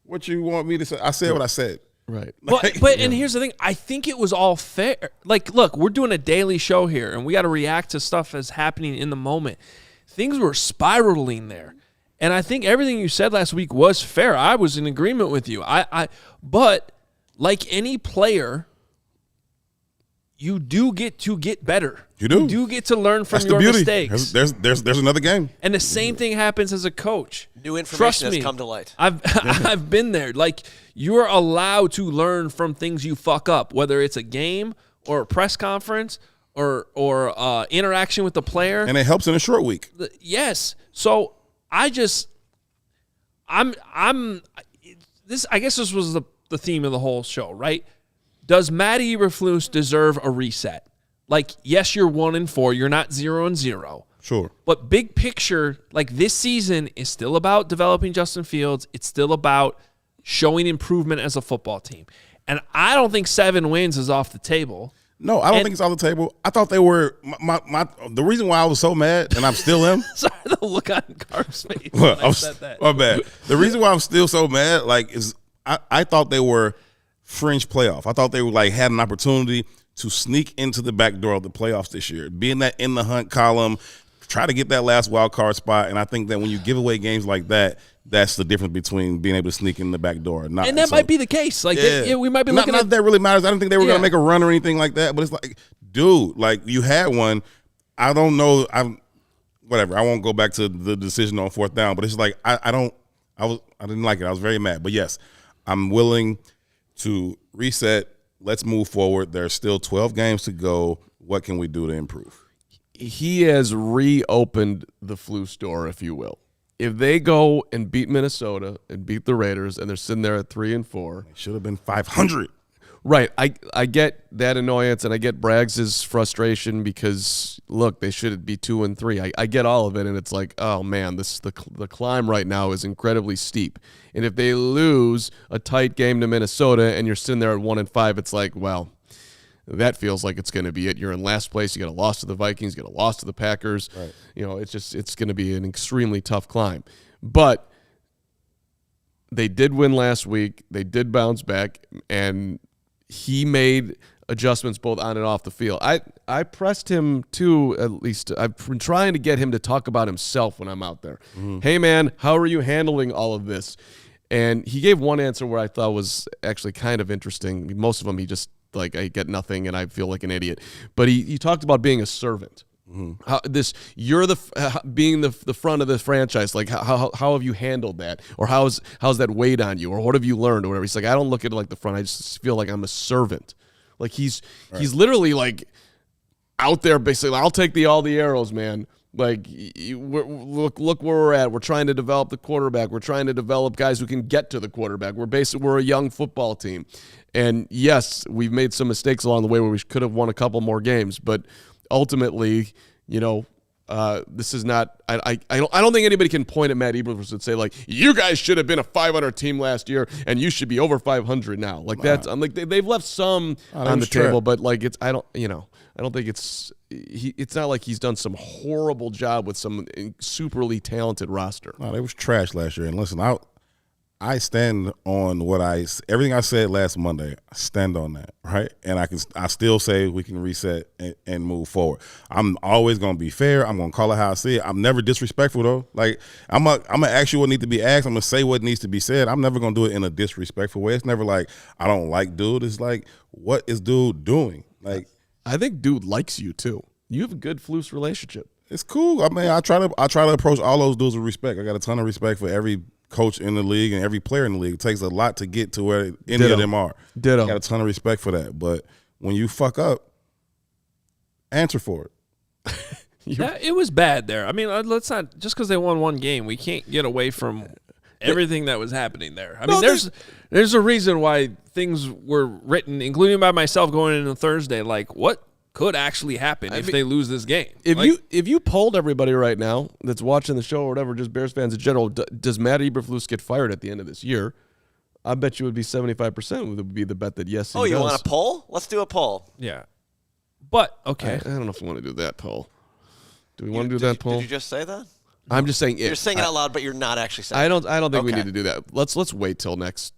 what you want me to say. I said what I said. Right. But and here's the thing. I think it was all fair. Like, look, we're doing a daily show here, and we got to react to stuff that's happening in the moment. Things were spiraling there. And I think everything you said last week was fair. I was in agreement with you. But like any player, you do get to get better. You do. You do get to learn from That's your the beauty. mistakes. There's another game. And the same thing happens as a coach. New information Trust me, has come to light. I've been there. Like, you're allowed to learn from things you fuck up, whether it's a game or a press conference or interaction with the player. And it helps in a short week. Yes. So I guess this was the theme of the whole show, right? Does Matt Eberflus deserve a reset? Like, yes, you're 1-4, you're not 0-0. Sure. But big picture, like, this season is still about developing Justin Fields. It's still about showing improvement as a football team. And I don't think 7 wins is off the table. No, I don't think it's off the table. I thought they were the reason why I was so mad, and I'm still am. Sorry, the look on Carm's face when I said that. My bad. The reason why I'm still so mad, is I thought they were fringe playoff. I thought they were had an opportunity to sneak into the back door of the playoffs this year, be in that in the hunt column, try to get that last wild card spot. And I think that when you give away games like that, that's the difference between being able to sneak in the back door or not. And that might be the case. Like, we might be looking at that really matters. I don't think they were going to make a run or anything like that. But it's like, dude, you had one. I don't know. Whatever. I won't go back to the decision on 4th down. But it's like I didn't like it. I was very mad. But yes, I'm willing to reset. Let's move forward. There's still 12 games to go. What can we do to improve? He has reopened the Flus door, if you will. If they go and beat Minnesota and beat the Raiders and they're sitting there at 3-4. They should have been 500. Right. I get that annoyance and I get Braggs' frustration because, look, they should be 2-3. I get all of it, and it's like, oh, man, the climb right now is incredibly steep. And if they lose a tight game to Minnesota and you're sitting there at 1-5, it's like, well, that feels like it's going to be it. You're in last place. You got a loss to the Vikings. You got a loss to the Packers. Right. It's going to be an extremely tough climb. But they did win last week. They did bounce back, and he made adjustments both on and off the field. I pressed him too, at least. I've been trying to get him to talk about himself when I'm out there. Hey, man, how are you handling all of this? And he gave one answer where I thought was actually kind of interesting. Most of them, he just, like, I get nothing and I feel like an idiot. But he talked about being a servant. How you're being the front of the franchise. Like how have you handled that, or how's that weighed on you, or what have you learned, or whatever. He's like, I don't look at it like the front. I just feel like I'm a servant. Like he's literally like out there basically. I'll take all the arrows, man. Like look where we're at. We're trying to develop the quarterback. We're trying to develop guys who can get to the quarterback. We're a young football team, and yes, we've made some mistakes along the way where we could have won a couple more games, but ultimately, this is not. I don't think anybody can point at Matt Eberflus and say, like, you guys should have been a 500 team last year and you should be over 500 now. Like that's. I'm like they've left some on the table, but like it's. I don't think it's. It's not like he's done some horrible job with some superly talented roster. No, they was trash last year. And listen, I stand on everything I said last Monday. I stand on that, right? And I still say we can reset and move forward. I'm always gonna be fair. I'm gonna call it how I see it. I'm never disrespectful though. Like I'm gonna ask you what needs to be asked. I'm gonna say what needs to be said. I'm never gonna do it in a disrespectful way. It's never like I don't like dude. It's like what is dude doing? Like I think dude likes you too. You have a good Flus relationship. It's cool. I mean, I try to approach all those dudes with respect. I got a ton of respect for every coach in the league and every player in the league. It takes a lot to get to where any of them are. Ditto. I got a ton of respect for that. But when you fuck up, answer for it. Yeah, it was bad there. I mean, let's not, just because they won one game, we can't get away from everything that was happening there. I mean, there's a reason why things were written, including by myself going into Thursday, like what could actually happen if they lose this game. If you polled everybody right now that's watching the show or whatever, just Bears fans in general, does Matt Eberflus get fired at the end of this year? I bet you it would be 75% would be the bet that yes, he does. You want a poll? Let's do a poll. Yeah. But, okay. I don't know if we want to do that poll. Do we want to do that poll? Did you just say that? I'm just saying it. You're saying it out loud, but you're not actually saying it. I don't think we need to do that. Let's wait till next.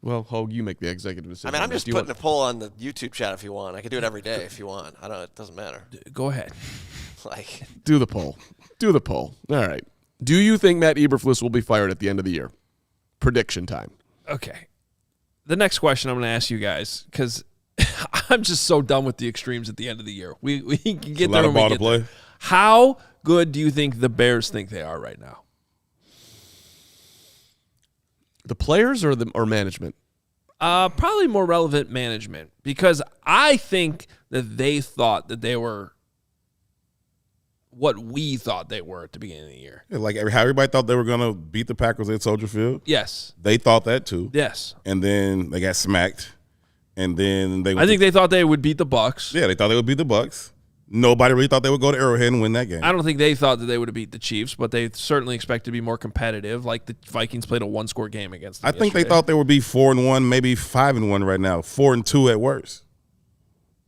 Well, Hoge, you make the executive decision. I mean, I'm just putting a poll on the YouTube chat if you want. I can do it every day if you want. It doesn't matter. Go ahead. Do the poll. Do the poll. All right. Do you think Matt Eberflus will be fired at the end of the year? Prediction time. Okay. The next question I'm going to ask you guys, because I'm just so done with the extremes at the end of the year. We can get there when we get there. How good do you think the Bears think they are right now? The players or management? Probably more relevant management, because I think that they thought that they were what we thought they were at the beginning of the year. Yeah, like how everybody thought they were going to beat the Packers at Soldier Field. Yes. They thought that too. Yes. And then they got smacked. And then I think they thought they would beat the Bucs. Yeah, they thought they would beat the Bucs. Nobody really thought they would go to Arrowhead and win that game. I don't think they thought that they would have beat the Chiefs, but they certainly expected to be more competitive. Like the Vikings played a one-score game against them. I think they thought they would be 4-1, maybe 5-1 right now. 4-2 at worst.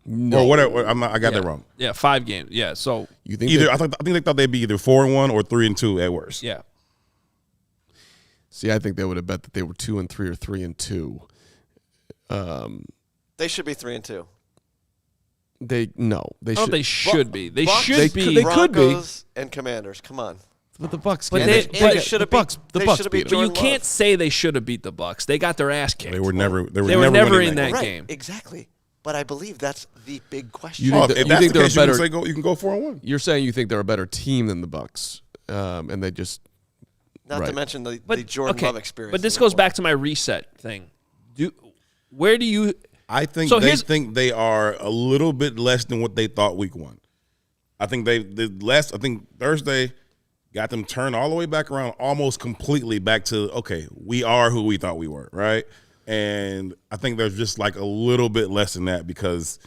No. Or whatever. I got that wrong. Yeah, 5 games. Yeah, so you think I think they thought they'd be either 4-1 or 3-2 at worst. Yeah. See, I think they would have bet that they were 2-3 or 3-2. They should be 3-2. They should be. They Bucs, should be. They could be. Broncos and Commanders. Come on. But the Bucs. But they should have beat. The Bucs beat. But you can't say they should have beat the Bucs. They got their ass kicked. They were never in that game. Right, exactly. But I believe that's the big question. You think they're better? You can go 4-1. You're saying you think they're a better team than the Bucs, and they just. Not to mention the Jordan Love experience. But this goes back to my reset thing. Where do you? I think they think they are a little bit less than what they thought week 1. I think I think Thursday got them turned all the way back around, almost completely back to, okay, we are who we thought we were, right? And I think there's just like a little bit less than that because,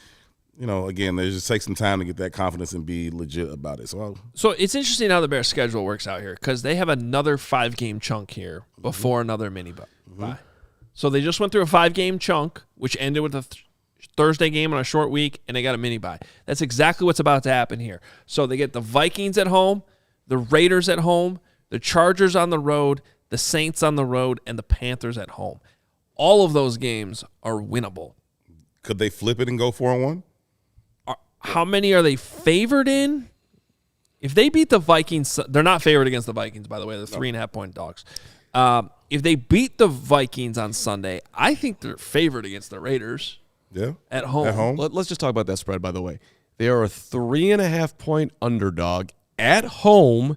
again, they just take some time to get that confidence and be legit about it. So it's interesting how the Bears' schedule works out here because they have another 5-game chunk here before another mini bye. So they just went through a 5-game chunk, which ended with a Thursday game on a short week, and they got a mini bye. That's exactly what's about to happen here. So they get the Vikings at home, the Raiders at home, the Chargers on the road, the Saints on the road, and the Panthers at home. All of those games are winnable. Could they flip it and go 4-1? How many are they favored in? If they beat the Vikings, they're not favored against the Vikings, by the way. They're 3.5-point dogs. If they beat the Vikings on Sunday, I think they're favored against the Raiders. Yeah. At home. At home. Let's just talk about that spread, by the way. They are a 3.5-point underdog at home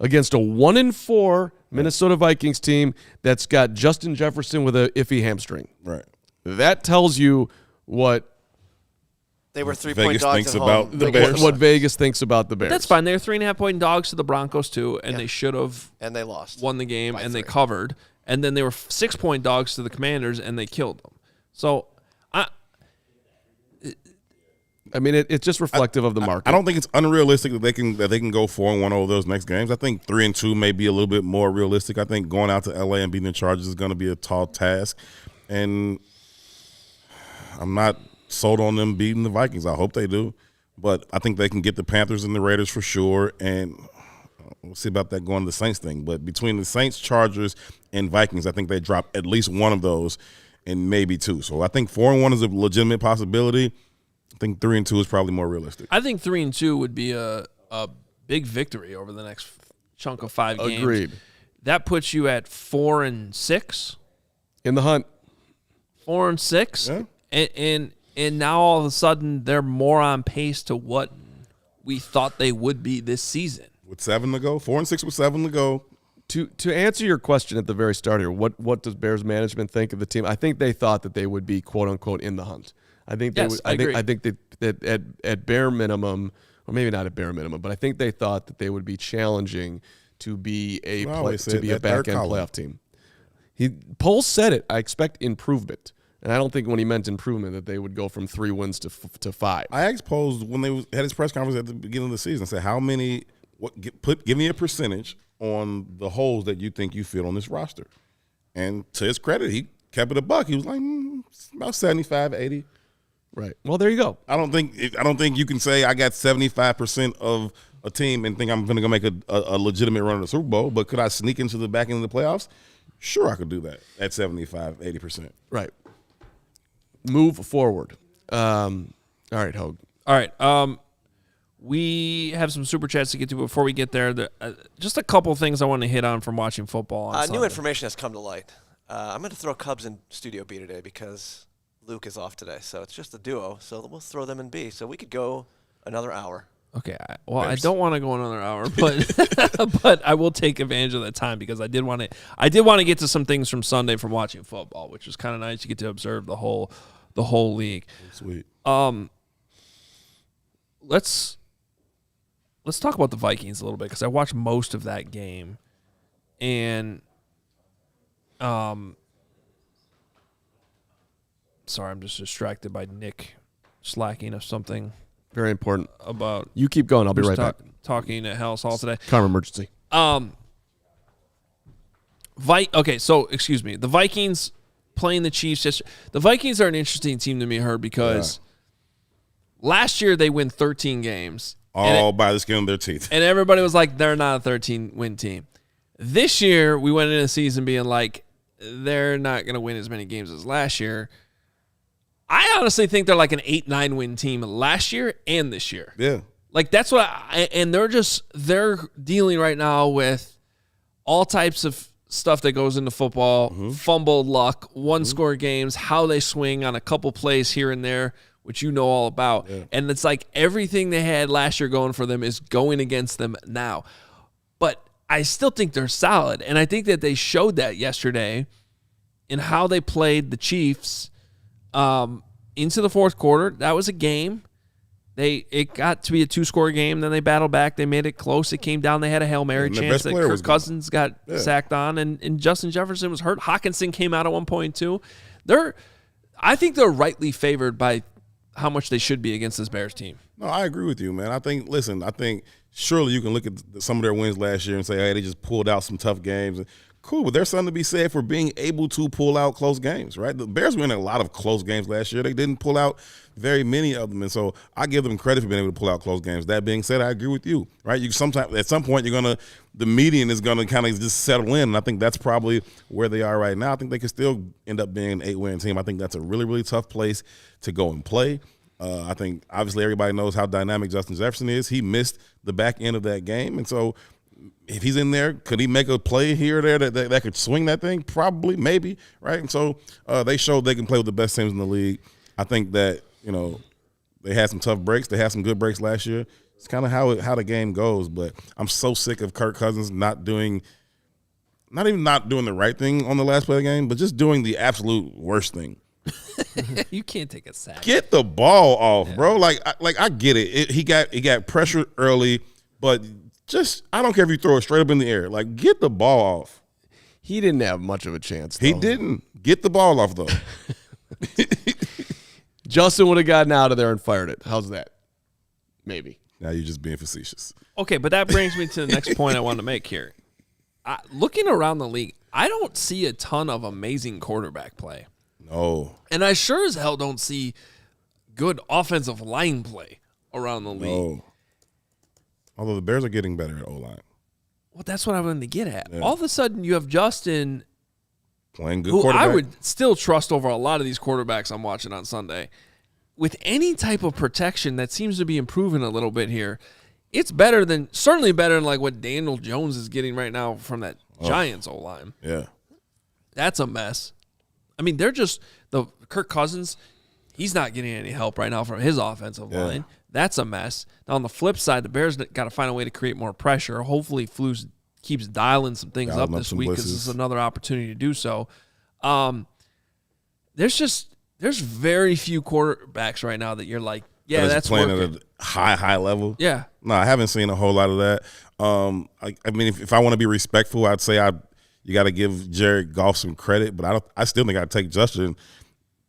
against a 1-4 Minnesota Vikings team that's got Justin Jefferson with an iffy hamstring. Right. That tells you what they were 3-point Vegas dogs thinks at about home. the Bears. What Vegas thinks about the Bears. That's fine. They're 3.5-point dogs to the Broncos too, and they should have and they lost. won the game, and 3. they covered. And then they were 6-point dogs to the Commanders, and they killed them. So, I mean, it's just reflective of the market. I don't think it's unrealistic that they can go 4-1 over those next games. I think 3-2 may be a little bit more realistic. I think going out to LA and beating the Chargers is going to be a tall task, and I'm not sold on them beating the Vikings. I hope they do, but I think they can get the Panthers and the Raiders for sure, and we'll see about that going to the Saints thing. But between the Saints, Chargers, and Vikings, I think they drop at least one of those and maybe two. So I think 4-1 is a legitimate possibility. I think 3-2 is probably more realistic. I think 3-2 would be a big victory over the next chunk of 5 games. Agreed. That puts you at 4-6 in the hunt. 4-6, Yeah. and now all of a sudden they're more on pace to what we thought they would be this season. With 7 to go, 4-6 with 7 to go. To answer your question at the very start here, what does Bears management think of the team? I think they thought that they would be quote unquote in the hunt. I think they would. I think that at bare minimum, or maybe not at bare minimum, but I think they thought that they would be challenging to be a back end playoff team. Poles said it. I expect improvement, and I don't think when he meant improvement that they would go from 3 wins to 5. I asked Poles when they had his press conference at the beginning of the season. I said, "How many? Give me a percentage on the holes that you think you fit on this roster." And to his credit, he kept it a buck. He was like, about 75, 80. Right. Well, there you go. I don't think you can say I got 75% of a team and think I'm going to go make a legitimate run of the Super Bowl. But could I sneak into the back end of the playoffs? Sure, I could do that at 75, 80%. Right. Move forward. All right, Hoge. All right. We have some super chats to get to before we get there. Just a couple things I want to hit on from watching football on Sunday. New information has come to light. I'm going to throw Cubs in Studio B today because Luke is off today. So it's just a duo. So we'll throw them in B. So we could go another hour. Okay. I don't want to go another hour, but but I will take advantage of that time because I did want to get to some things from Sunday from watching football, which was kind of nice. You get to observe the whole league. Sweet. Let's talk about the Vikings a little bit because I watched most of that game, and sorry, I'm just distracted by Nick slacking of something. Very important. About you keep going. I'll be right back. Talking at House Hall today. Carman emergency. Okay, so excuse me. The Vikings playing the Chiefs. The Vikings are an interesting team to me, Herb, because last year they win 13 games. All by the skin of their teeth. And everybody was like, they're not a 13-win team. This year, we went into the season being like, they're not going to win as many games as last year. I honestly think they're like an 8-9 win team last year and this year. Yeah. Like that's what and they're dealing right now with all types of stuff that goes into football, fumbled luck, one-score games, how they swing on a couple plays here and there, which you know all about. Yeah. And it's like everything they had last year going for them is going against them now. But I still think they're solid, and I think that they showed that yesterday in how they played the Chiefs into the fourth quarter. That was a game. It got to be a 2-score game. Then they battled back. They made it close. It came down. They had a Hail Mary chance that Kirk Cousins got sacked on, and Justin Jefferson was hurt. Hawkinson came out at one point too. I think they're rightly favored by how much they should be against this Bears team. No, I agree with you, man. I think surely you can look at some of their wins last year and say, hey, they just pulled out some tough games. cool, but there's something to be said for being able to pull out close games, right? The Bears were in a lot of close games last year. They didn't pull out very many of them, and so I give them credit for being able to pull out close games. That being said, I agree with you, right? You sometimes at some point the median is gonna kind of just settle in, and I think that's probably where they are right now. I think they could still end up being an 8-win team. I think that's a really, really tough place to go and play. I think obviously everybody knows how dynamic Justin Jefferson is. He missed the back end of that game, and so if he's in there, could he make a play here or there that could swing that thing? Probably, maybe, right? And so they showed they can play with the best teams in the league. I think that, they had some tough breaks. They had some good breaks last year. It's kind of how the game goes, but I'm so sick of Kirk Cousins not even not doing the right thing on the last play of the game, but just doing the absolute worst thing. You can't take a sack. Get the ball off, bro. Like I get it. He got pressured early, but just I don't care if you throw it straight up in the air. Like, get the ball off. He didn't have much of a chance, though. He didn't. Get the ball off, though. Justin would have gotten out of there and fired it. How's that? Maybe. Now you're just being facetious. Okay, but that brings me to the next point I want to make here. Looking around the league, I don't see a ton of amazing quarterback play. No. And I sure as hell don't see good offensive line play around the league. No. Although the Bears are getting better at O-line. Well, that's what I wanted to get at. Yeah. All of a sudden, you have Justin, Playing good who quarterback. I would still trust over a lot of these quarterbacks I'm watching on Sunday. With any type of protection that seems to be improving a little bit here, it's certainly better than like what Daniel Jones is getting right now from that Giants O-line. Yeah. That's a mess. I mean, Kirk Cousins, he's not getting any help right now from his offensive line. That's a mess. Now, on the flip side, the Bears got to find a way to create more pressure. Hopefully, Flus keeps dialing some things up this week because this is another opportunity to do so. There's very few quarterbacks right now that you're like, yeah, that's playing working. at a high level. Yeah. No, I haven't seen a whole lot of that. I mean, if I want to be respectful, I'd say you got to give Jared Goff some credit, but I still think I'd take Justin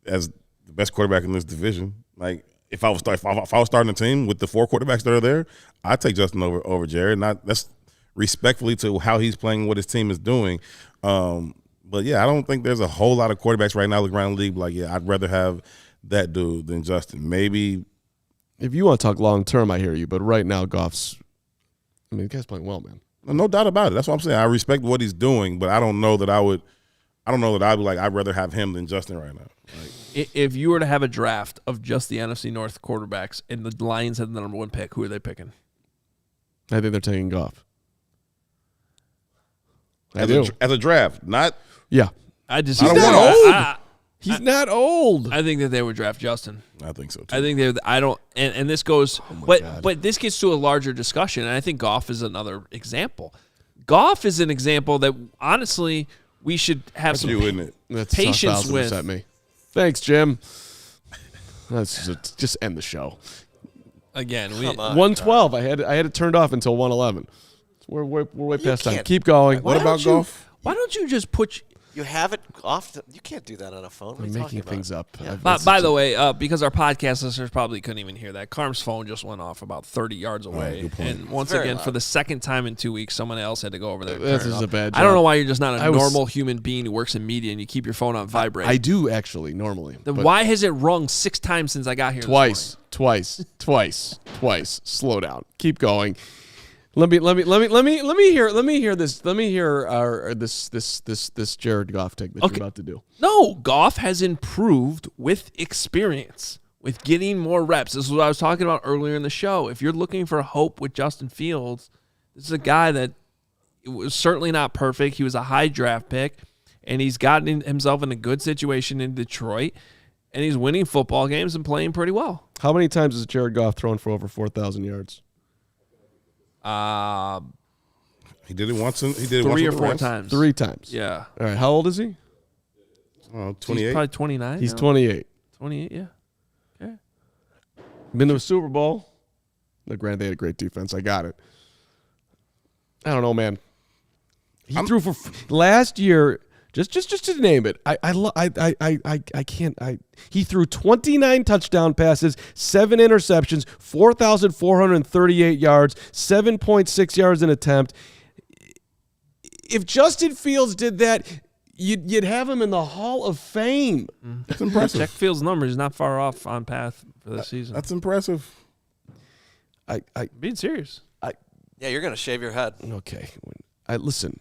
as the best quarterback in this division. Like, if I was starting a team with the 4 quarterbacks that are there, I'd take Justin over Jared. That's respectfully to how he's playing, what his team is doing. But yeah, I don't think there's a whole lot of quarterbacks right now looking around the league like, yeah, I'd rather have that dude than Justin. Maybe if you want to talk long term, I hear you. But right now, the guy's playing well, man. no doubt about it. That's what I'm saying. I respect what he's doing, but I don't know that I'd be like, I'd rather have him than Justin right now. Like, If you were to have a draft of just the NFC North quarterbacks and the Lions had the number 1 pick, who are they picking? I think they're taking Goff. as a draft, not. Yeah. He's not old. He's not old. I think that they would draft Justin. I think so too. I think and this goes, but this gets to a larger discussion, and I think Goff is another example. Goff is an example that honestly we should have some patience with. At me. Thanks, Jim. Let's just end the show. Again, 112. I had it turned off until 111. We're way past time. Keep going. What about Goff? Why don't you just put? You have it off. You can't do that on a phone. What are you talking making about? things up. Yeah. By the way, because our podcast listeners probably couldn't even hear that, Carm's phone just went off about 30 yards away. And once again, for the second time in 2 weeks, someone else had to go over there. This is a bad job. I don't know why you're just not a normal human being who works in media and you keep your phone on vibrate. I do actually normally. Then why has it rung 6 times since I got here? Twice. Slow down. Keep going. Let me hear this. Let me hear this Jared Goff take that you're about to do. No, Goff has improved with experience, with getting more reps. This is what I was talking about earlier in the show. If you're looking for hope with Justin Fields, this is a guy that was certainly not perfect. He was a high draft pick, and he's gotten himself in a good situation in Detroit, and he's winning football games and playing pretty well. How many times has Jared Goff thrown for over 4,000 yards? He did it once. He did it 3 or once 4 times. 3 times. Yeah. All right. How old is he? 28. He's probably 29. He's 28. 28, yeah. Okay. Been to a Super Bowl. Now, granted, they had a great defense. I got it. I don't know, man. He threw for last year. Just to name it, I can't. He threw 29 touchdown passes, 7 interceptions, 4,438 yards, 7.6 yards an attempt. if Justin Fields did that, you'd have him in the Hall of Fame. That's impressive. Check Fields' numbers. He's not far off on path for this season. That's impressive. Being serious. Yeah, you're going to shave your head. Okay. Listen,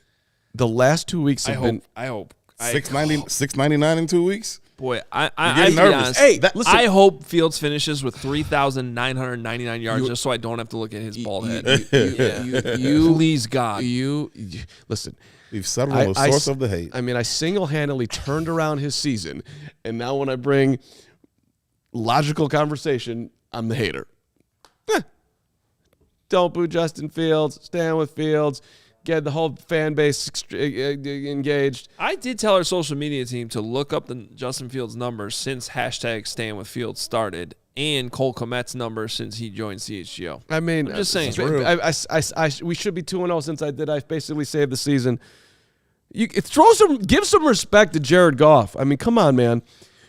the last 2 weeks have been. I hope. $6.99 in 2 weeks. Boy, You're I getting to be nervous. honest, Hey, listen. I hope Fields finishes with 3,999 yards just so I don't have to look at his bald head. Please, God. Listen. We've settled on the source of the hate. I mean, I single-handedly turned around his season, and now when I bring logical conversation, I'm the hater. Don't boo Justin Fields. Stand with Fields. Get the whole fan base engaged. I did tell our social media team to look up the Justin Fields numbers since #StandWithFields started and Cole Kmet's numbers since he joined CHGO. I mean, I'm just saying. we should be 2-0 since I basically saved the season. Give some respect to Jared Goff. I mean, come on, man.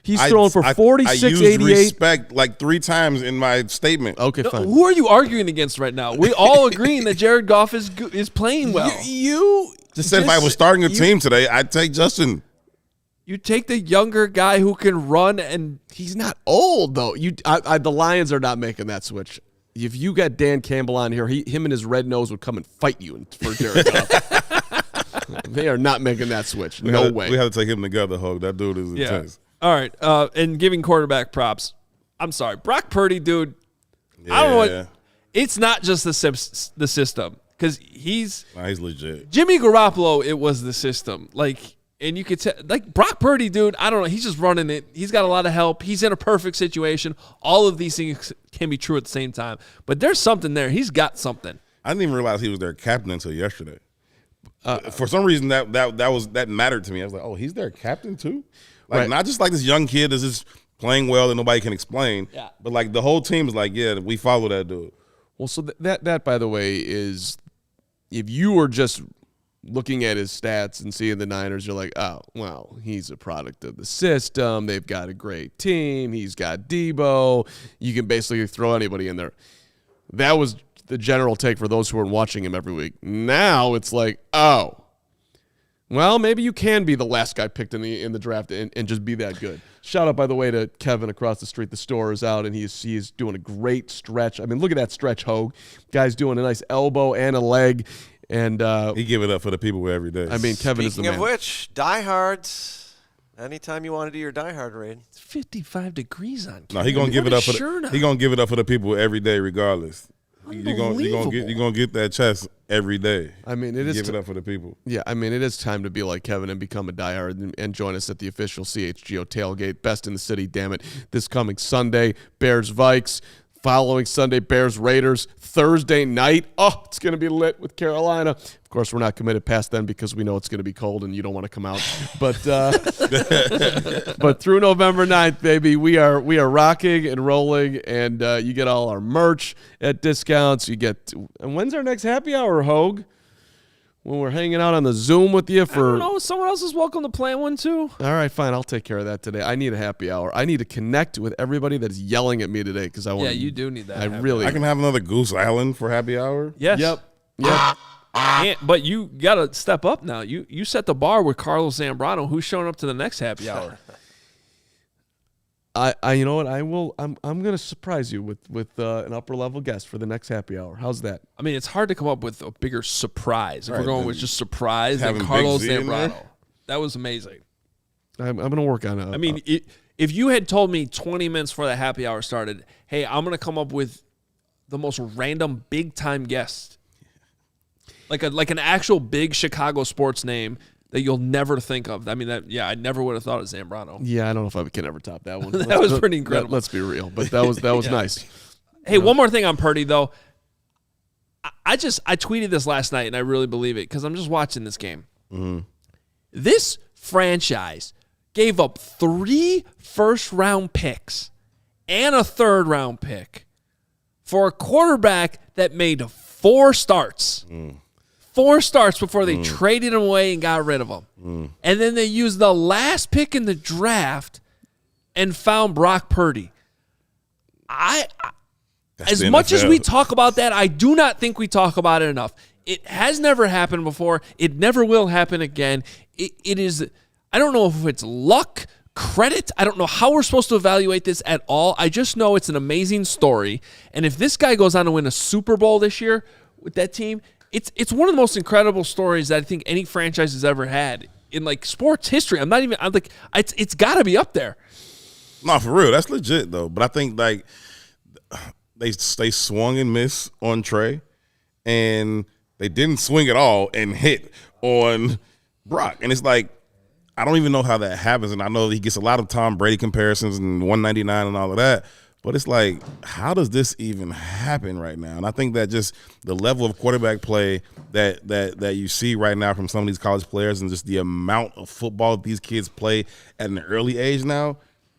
He's throwing for 46, I used 88. respect like 3 times in my statement. Okay, fine. Who are you arguing against right now? We all agreeing that Jared Goff is playing well. You Just said if I was starting a team today, I'd take Justin. You take the younger guy who can run, and he's not old though. The Lions are not making that switch. If you got Dan Campbell on here, him and his red nose would come and fight you for Jared Goff. They are not making that switch. No way. We have to take him together, Hoge. That dude is intense. All right, and giving quarterback props. I'm sorry, Brock Purdy, dude. Yeah. I don't know what. It's not just the system because he's legit. Jimmy Garoppolo. It was the system, and you could tell, Brock Purdy, dude. I don't know. He's just running it. He's got a lot of help. He's in a perfect situation. All of these things can be true at the same time, but there's something there. He's got something. I didn't even realize he was their captain until yesterday. For some reason, that mattered to me. I was like, oh, he's their captain too. Right. Not just like this young kid that's just playing well that nobody can explain. Yeah. But the whole team is like, yeah, we follow that dude. Well, so that by the way is, if you were just looking at his stats and seeing the Niners, you're like, oh, well, he's a product of the system. They've got a great team. He's got Debo. You can basically throw anybody in there. That was the general take for those who weren't watching him every week. Now it's like, oh, well, maybe you can be the last guy picked in the draft and just be that good. Shout out, by the way, to Kevin across the street. The store is out, and he's doing a great stretch. I mean, look at that stretch, Hoge. Guy's doing a nice elbow and a leg. And he give it up for the people every day. I mean, Kevin is the man. Speaking of which, diehards, anytime you want to do your diehard raid. It's 55 degrees on Kevin. No, he gonna give it up for the people every day, regardless. You're gonna get that chest every day. I mean, it is give it up for the people. Yeah, I mean, it is time to be like Kevin and become a diehard and join us at the official CHGO tailgate. Best in the city, damn it. This coming Sunday, Bears Vikes. Following Sunday, Bears Raiders. Thursday night, oh, it's going to be lit with Carolina. Of course, we're not committed past then because we know it's going to be cold and you don't want to come out. But but through November 9th, baby, we are rocking and rolling, and you get all our merch at discounts. And when's our next happy hour, Hoge? When we're hanging out on the Zoom with you for... I don't know. Someone else is welcome to plan one, too. All right, fine. I'll take care of that today. I need a happy hour. I need to connect with everybody that's yelling at me today because I want. Yeah, you do need that. I can have another Goose Island for happy hour. Yes. Yep. But you got to step up now. You set the bar with Carlos Zambrano, who's showing up to the next happy hour. You know what? I'm going to surprise you with an upper level guest for the next happy hour. How's that? I mean, it's hard to come up with a bigger surprise. If we're going with just surprise, than having Carlos Big Z in Zambrano. there? That was amazing. I'm going to work on it. I mean, if you had told me 20 minutes before the happy hour started, hey, I'm going to come up with the most random big time guest, like an actual big Chicago sports name that you'll never think of. I mean, I never would have thought of Zambrano. Yeah, I don't know if I can ever top that one. That was pretty incredible. Let's be real, but that was yeah. Nice. Hey, one more thing on Purdy though. I tweeted this last night and I really believe it because I'm just watching this game. Mm-hmm. This franchise gave up 3 first-round picks and a 3rd-round pick for a quarterback that made 4 starts. 4 starts before they traded him away and got rid of him. And then they used the last pick in the draft and found Brock Purdy. As much as we talk about that, I do not think we talk about it enough. It has never happened before. It never will happen again. It is, I don't know if it's luck, credit. I don't know how we're supposed to evaluate this at all. I just know it's an amazing story. And if this guy goes on to win a Super Bowl this year with that team, it's one of the most incredible stories that I think any franchise has ever had in like sports history. I'm like, it's got to be up there. No, for real. That's legit, though. But I think, like, they swung and missed on Trey, and they didn't swing at all and hit on Brock. And it's like, I don't even know how that happens. And I know he gets a lot of Tom Brady comparisons and 199 and all of that. But it's like, how does this even happen right now? And I think that just the level of quarterback play that you see right now from some of these college players and just the amount of football that these kids play at an early age now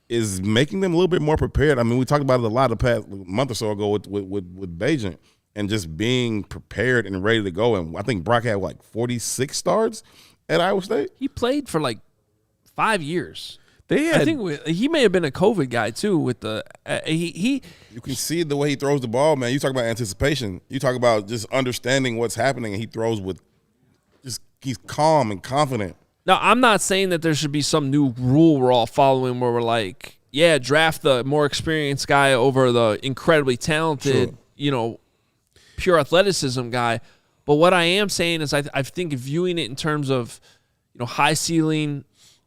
is making them a little bit more prepared. I mean, we talked about it a lot the past month or so ago with Bajent and just being prepared and ready to go. And I think Brock had, like, 46 starts at Iowa State. He played for, like, 5 years. I think he may have been a COVID guy too. With the you can see the way he throws the ball, man. You talk about anticipation. You talk about just understanding what's happening, and he throws with he's calm and confident. Now, I'm not saying that there should be some new rule we're all following where we're like, yeah, draft the more experienced guy over the incredibly talented, pure athleticism guy. But what I am saying is I think viewing it in terms of, high ceiling,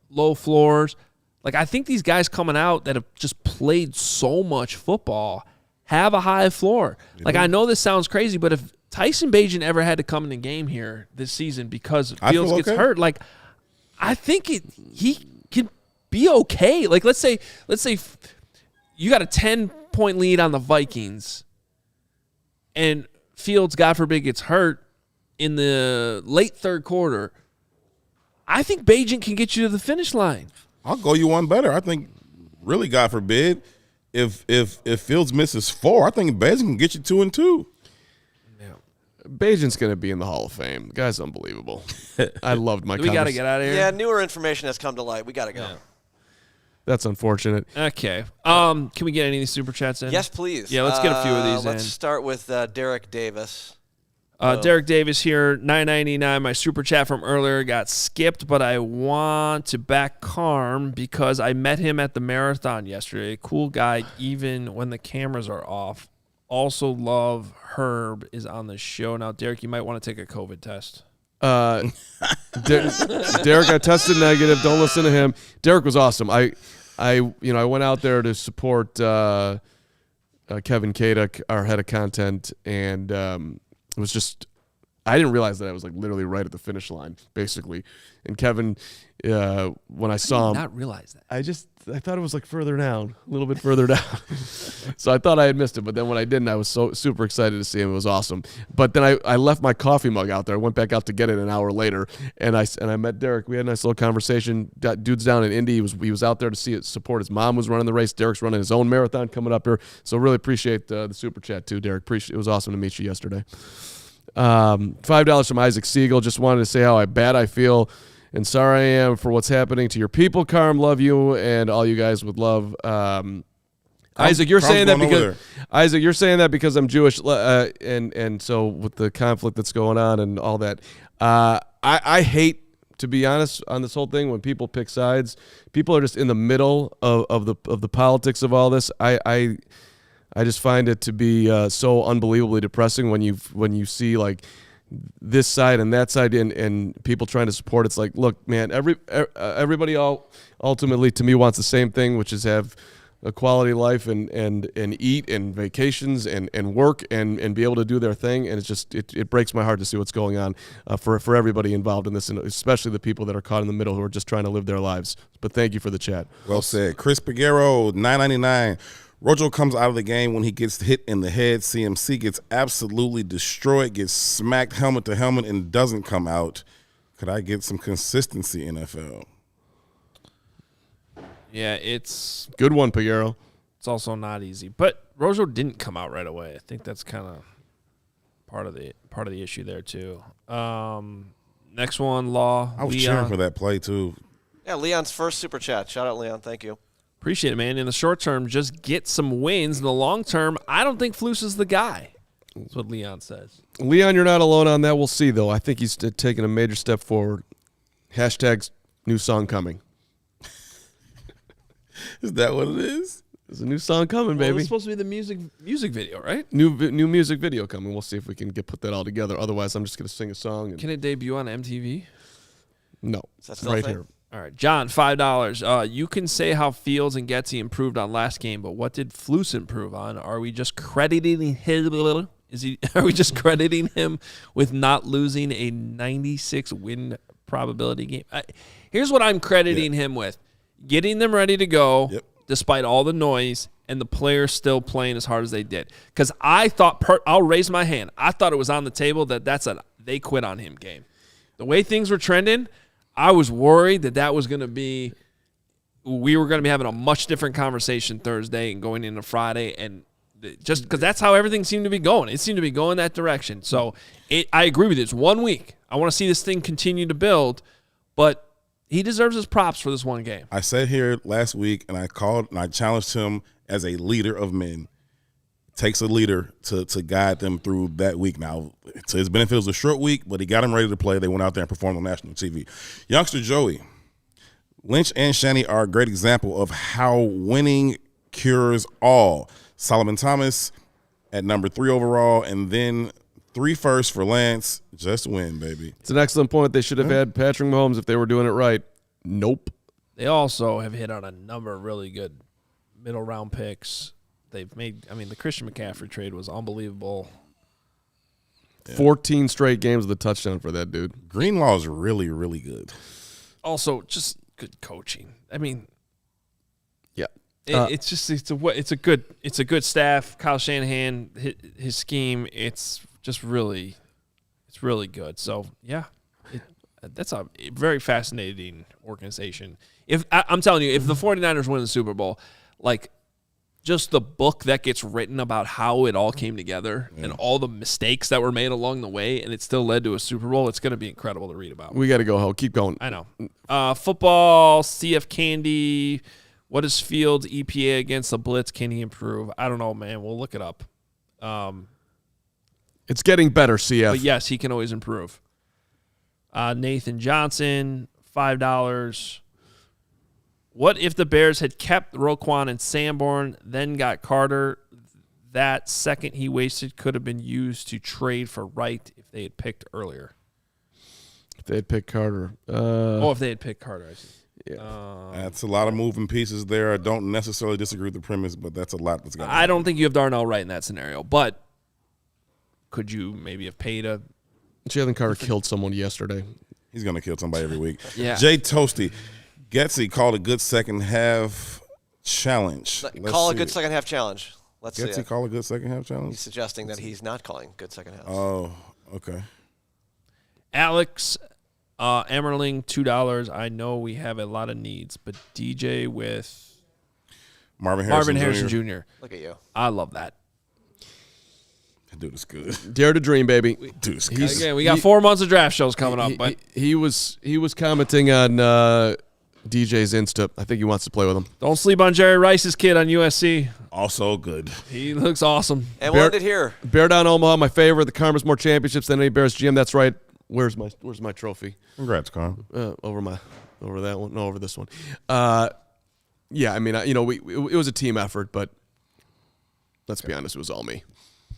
low floors. Like, I think these guys coming out that have just played so much football have a high floor. Like, I know this sounds crazy, but if Tyson Bagent ever had to come in the game here this season because Fields gets hurt, like, I think he can be okay. Like, let's say you got a 10-point lead on the Vikings and Fields, God forbid, gets hurt in the late third quarter. I think Bagent can get you to the finish line. I'll go you one better. I think, really, God forbid, if Fields misses 4, I think Bagent can get you 2 and 2. Yeah. Bagent's going to be in the Hall of Fame. The guy's unbelievable. I loved my. We got to get out of here. Yeah, newer information has come to light. We got to go. Yeah. That's unfortunate. Okay. Can we get any of these super chats in? Yes, please. Yeah, let's get a few of these in. Let's start with Derek Davis. Derek Davis here, $9.99. My super chat from earlier got skipped, but I want to back Carm because I met him at the marathon yesterday. Cool guy, even when the cameras are off. Also love Herb is on the show. Now, Derek, you might want to take a COVID test. Derek, I tested negative. Don't listen to him. Derek was awesome. I went out there to support Kevin Kaduk, our head of content, and it was just, I didn't realize that I was like literally right at the finish line, basically. And Kevin, when I saw him, I did not realize that. I thought it was like further down, a little bit further down. So I thought I had missed it, but then when I didn't, I was so super excited to see him. It was awesome. But then I left my coffee mug out there. I went back out to get it an hour later, and I met Derek. We had a nice little conversation. Dude's down in Indy. He was out there to support his mom was running the race. Derek's running his own marathon coming up here. So really appreciate the super chat too, Derek. It was awesome to meet you yesterday. $5 from Isaac Siegel. Just wanted to say how bad I feel and sorry I am for what's happening to your people. Carm, love you, and all you guys would love. Isaac, you're saying that because I'm Jewish, and so with the conflict that's going on and all that, I hate, to be honest, on this whole thing when people pick sides. People are just in the middle of the politics of all this. I just find it to be so unbelievably depressing when you see like this side and that side and people trying to support. It's like, look, man, everybody ultimately to me wants the same thing, which is have a quality life and eat and vacations and work and be able to do their thing. And it's just it breaks my heart to see what's going on for everybody involved in this, and especially the people that are caught in the middle who are just trying to live their lives. But thank you for the chat. Well said. Chris Piguero, $9.99. Rojo comes out of the game when he gets hit in the head. CMC gets absolutely destroyed, gets smacked helmet to helmet, and doesn't come out. Could I get some consistency, NFL? Yeah, it's good one, Piguero. It's also not easy, but Rojo didn't come out right away. I think that's kind of part of the issue there too. Next one, Law. I was cheering for that play too. Yeah, Leon's first super chat. Shout out, Leon. Thank you. Appreciate it, man. In the short term, just get some wins. In the long term, I don't think Flus is the guy. That's what Leon says. Leon, you're not alone on that. We'll see, though. I think he's taking a major step forward. Hashtag new song coming. Is that what it is? There's a new song coming, Well, baby. it's supposed to be the music video, right? New music video coming. We'll see if we can put that all together. Otherwise, I'm just going to sing a song. And Can it debut on MTV? no. Is that still a Right thing? here. All right, John, $5. You can say how Fields and Getsy improved on last game, but what did Flus improve on? Are we just crediting him? Are we just crediting him with not losing a 96 win probability game? Here's what I'm crediting him with: getting them ready to go, despite all the noise, and the players still playing as hard as they did. Because I thought, I'll raise my hand, I thought it was on the table that that's a they quit on him game. The way things were trending, I was worried that was going to be, we were going to be having a much different conversation Thursday and going into Friday, and just because that's how everything seemed to be going. It seemed to be going that direction. So I agree with you. It's 1 week. I want to see this thing continue to build, but he deserves his props for this one game. I sat here last week and I called and I challenged him as a leader of men. It takes a leader to guide them through that week. Now, to his benefit, it was a short week, but he got them ready to play. They went out there and performed on national TV. Youngster Joey, Lynch and Shanny are a great example of how winning cures all. Solomon Thomas at number 3 overall, and then 3 firsts for Lance. Just win, baby. It's an excellent point. They should have had Patrick Mahomes if they were doing it right. Nope. They also have hit on a number of really good middle round picks. They've made, the Christian McCaffrey trade was unbelievable. 14 straight games with a touchdown for that dude. Greenlaw is really, really good. Also, just good coaching. Yeah. It's a good staff. Kyle Shanahan, his scheme, it's really good. So yeah, that's a very fascinating organization. I'm telling you, if the 49ers win the Super Bowl, like just the book that gets written about how it all came together and all the mistakes that were made along the way, and it still led to a Super Bowl, it's going to be incredible to read about. We got to go, Ho. Keep going. I know. Football, CF Candy. What is Fields' EPA against the blitz? Can he improve? I don't know, man. We'll look it up. It's getting better, CF. But yes, he can always improve. Nathan Johnson, $5. What if the Bears had kept Roquan and Sanborn, then got Carter? That second he wasted could have been used to trade for Wright if they had picked earlier. If they had picked Carter. If they had picked Carter, I see. Yeah. That's a lot of moving pieces there. I don't necessarily disagree with the premise, but that's a lot that's got to I don't think you have Darnell Wright in that scenario, but could you maybe have paid a... Jalen Carter killed someone yesterday. He's going to kill somebody every week. Yeah. Jay Toasty. Getsy called a good second half challenge. Call a good second half challenge. Let's see Getsy it. call a good second half challenge? He's suggesting that he's not calling good second half. Oh, okay. Alex Emmerling, $2. I know we have a lot of needs, but DJ with Marvin Harrison Harrison Jr. Look at you. I love that. That dude is good. Dare to dream, baby. Dude is good. Again, we got 4 months of draft shows coming up, but He was commenting on DJ's Insta. I think he wants to play with him. don't sleep on Jerry Rice's kid on USC. Also good. He looks awesome. And we'll end it here. Bear Down Omaha, my favorite. The Carmen's more championships than any Bears GM. That's right. Where's my trophy? Congrats, Carm. Over that one. No, over this one. Yeah, it was a team effort, but let's be honest, it was all me.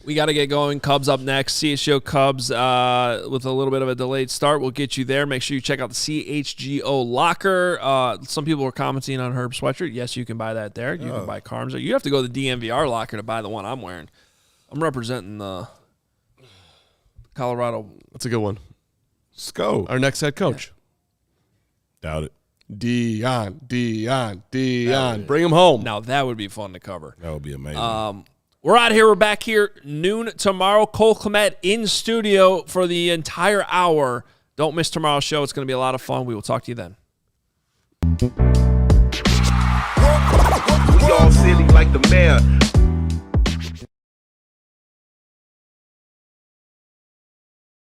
We got to get going. Cubs up next. CHGO Cubs with a little bit of a delayed start. We'll get you there. Make sure you check out the CHGO Locker. Some people were commenting on Herb sweatshirt. Yes, you can buy that there. You can buy Carm's. You have to go to the DMVR Locker to buy the one I'm wearing. I'm representing the Colorado. That's a good one. Let's go. Our next head coach. Doubt it. Dion. Bring him home. Now, that would be fun to cover. That would be amazing. We're out here. We're back here noon tomorrow. Cole Clement in studio for the entire hour. Don't miss tomorrow's show. It's going to be a lot of fun. We will talk to you then. We all silly like the mayor.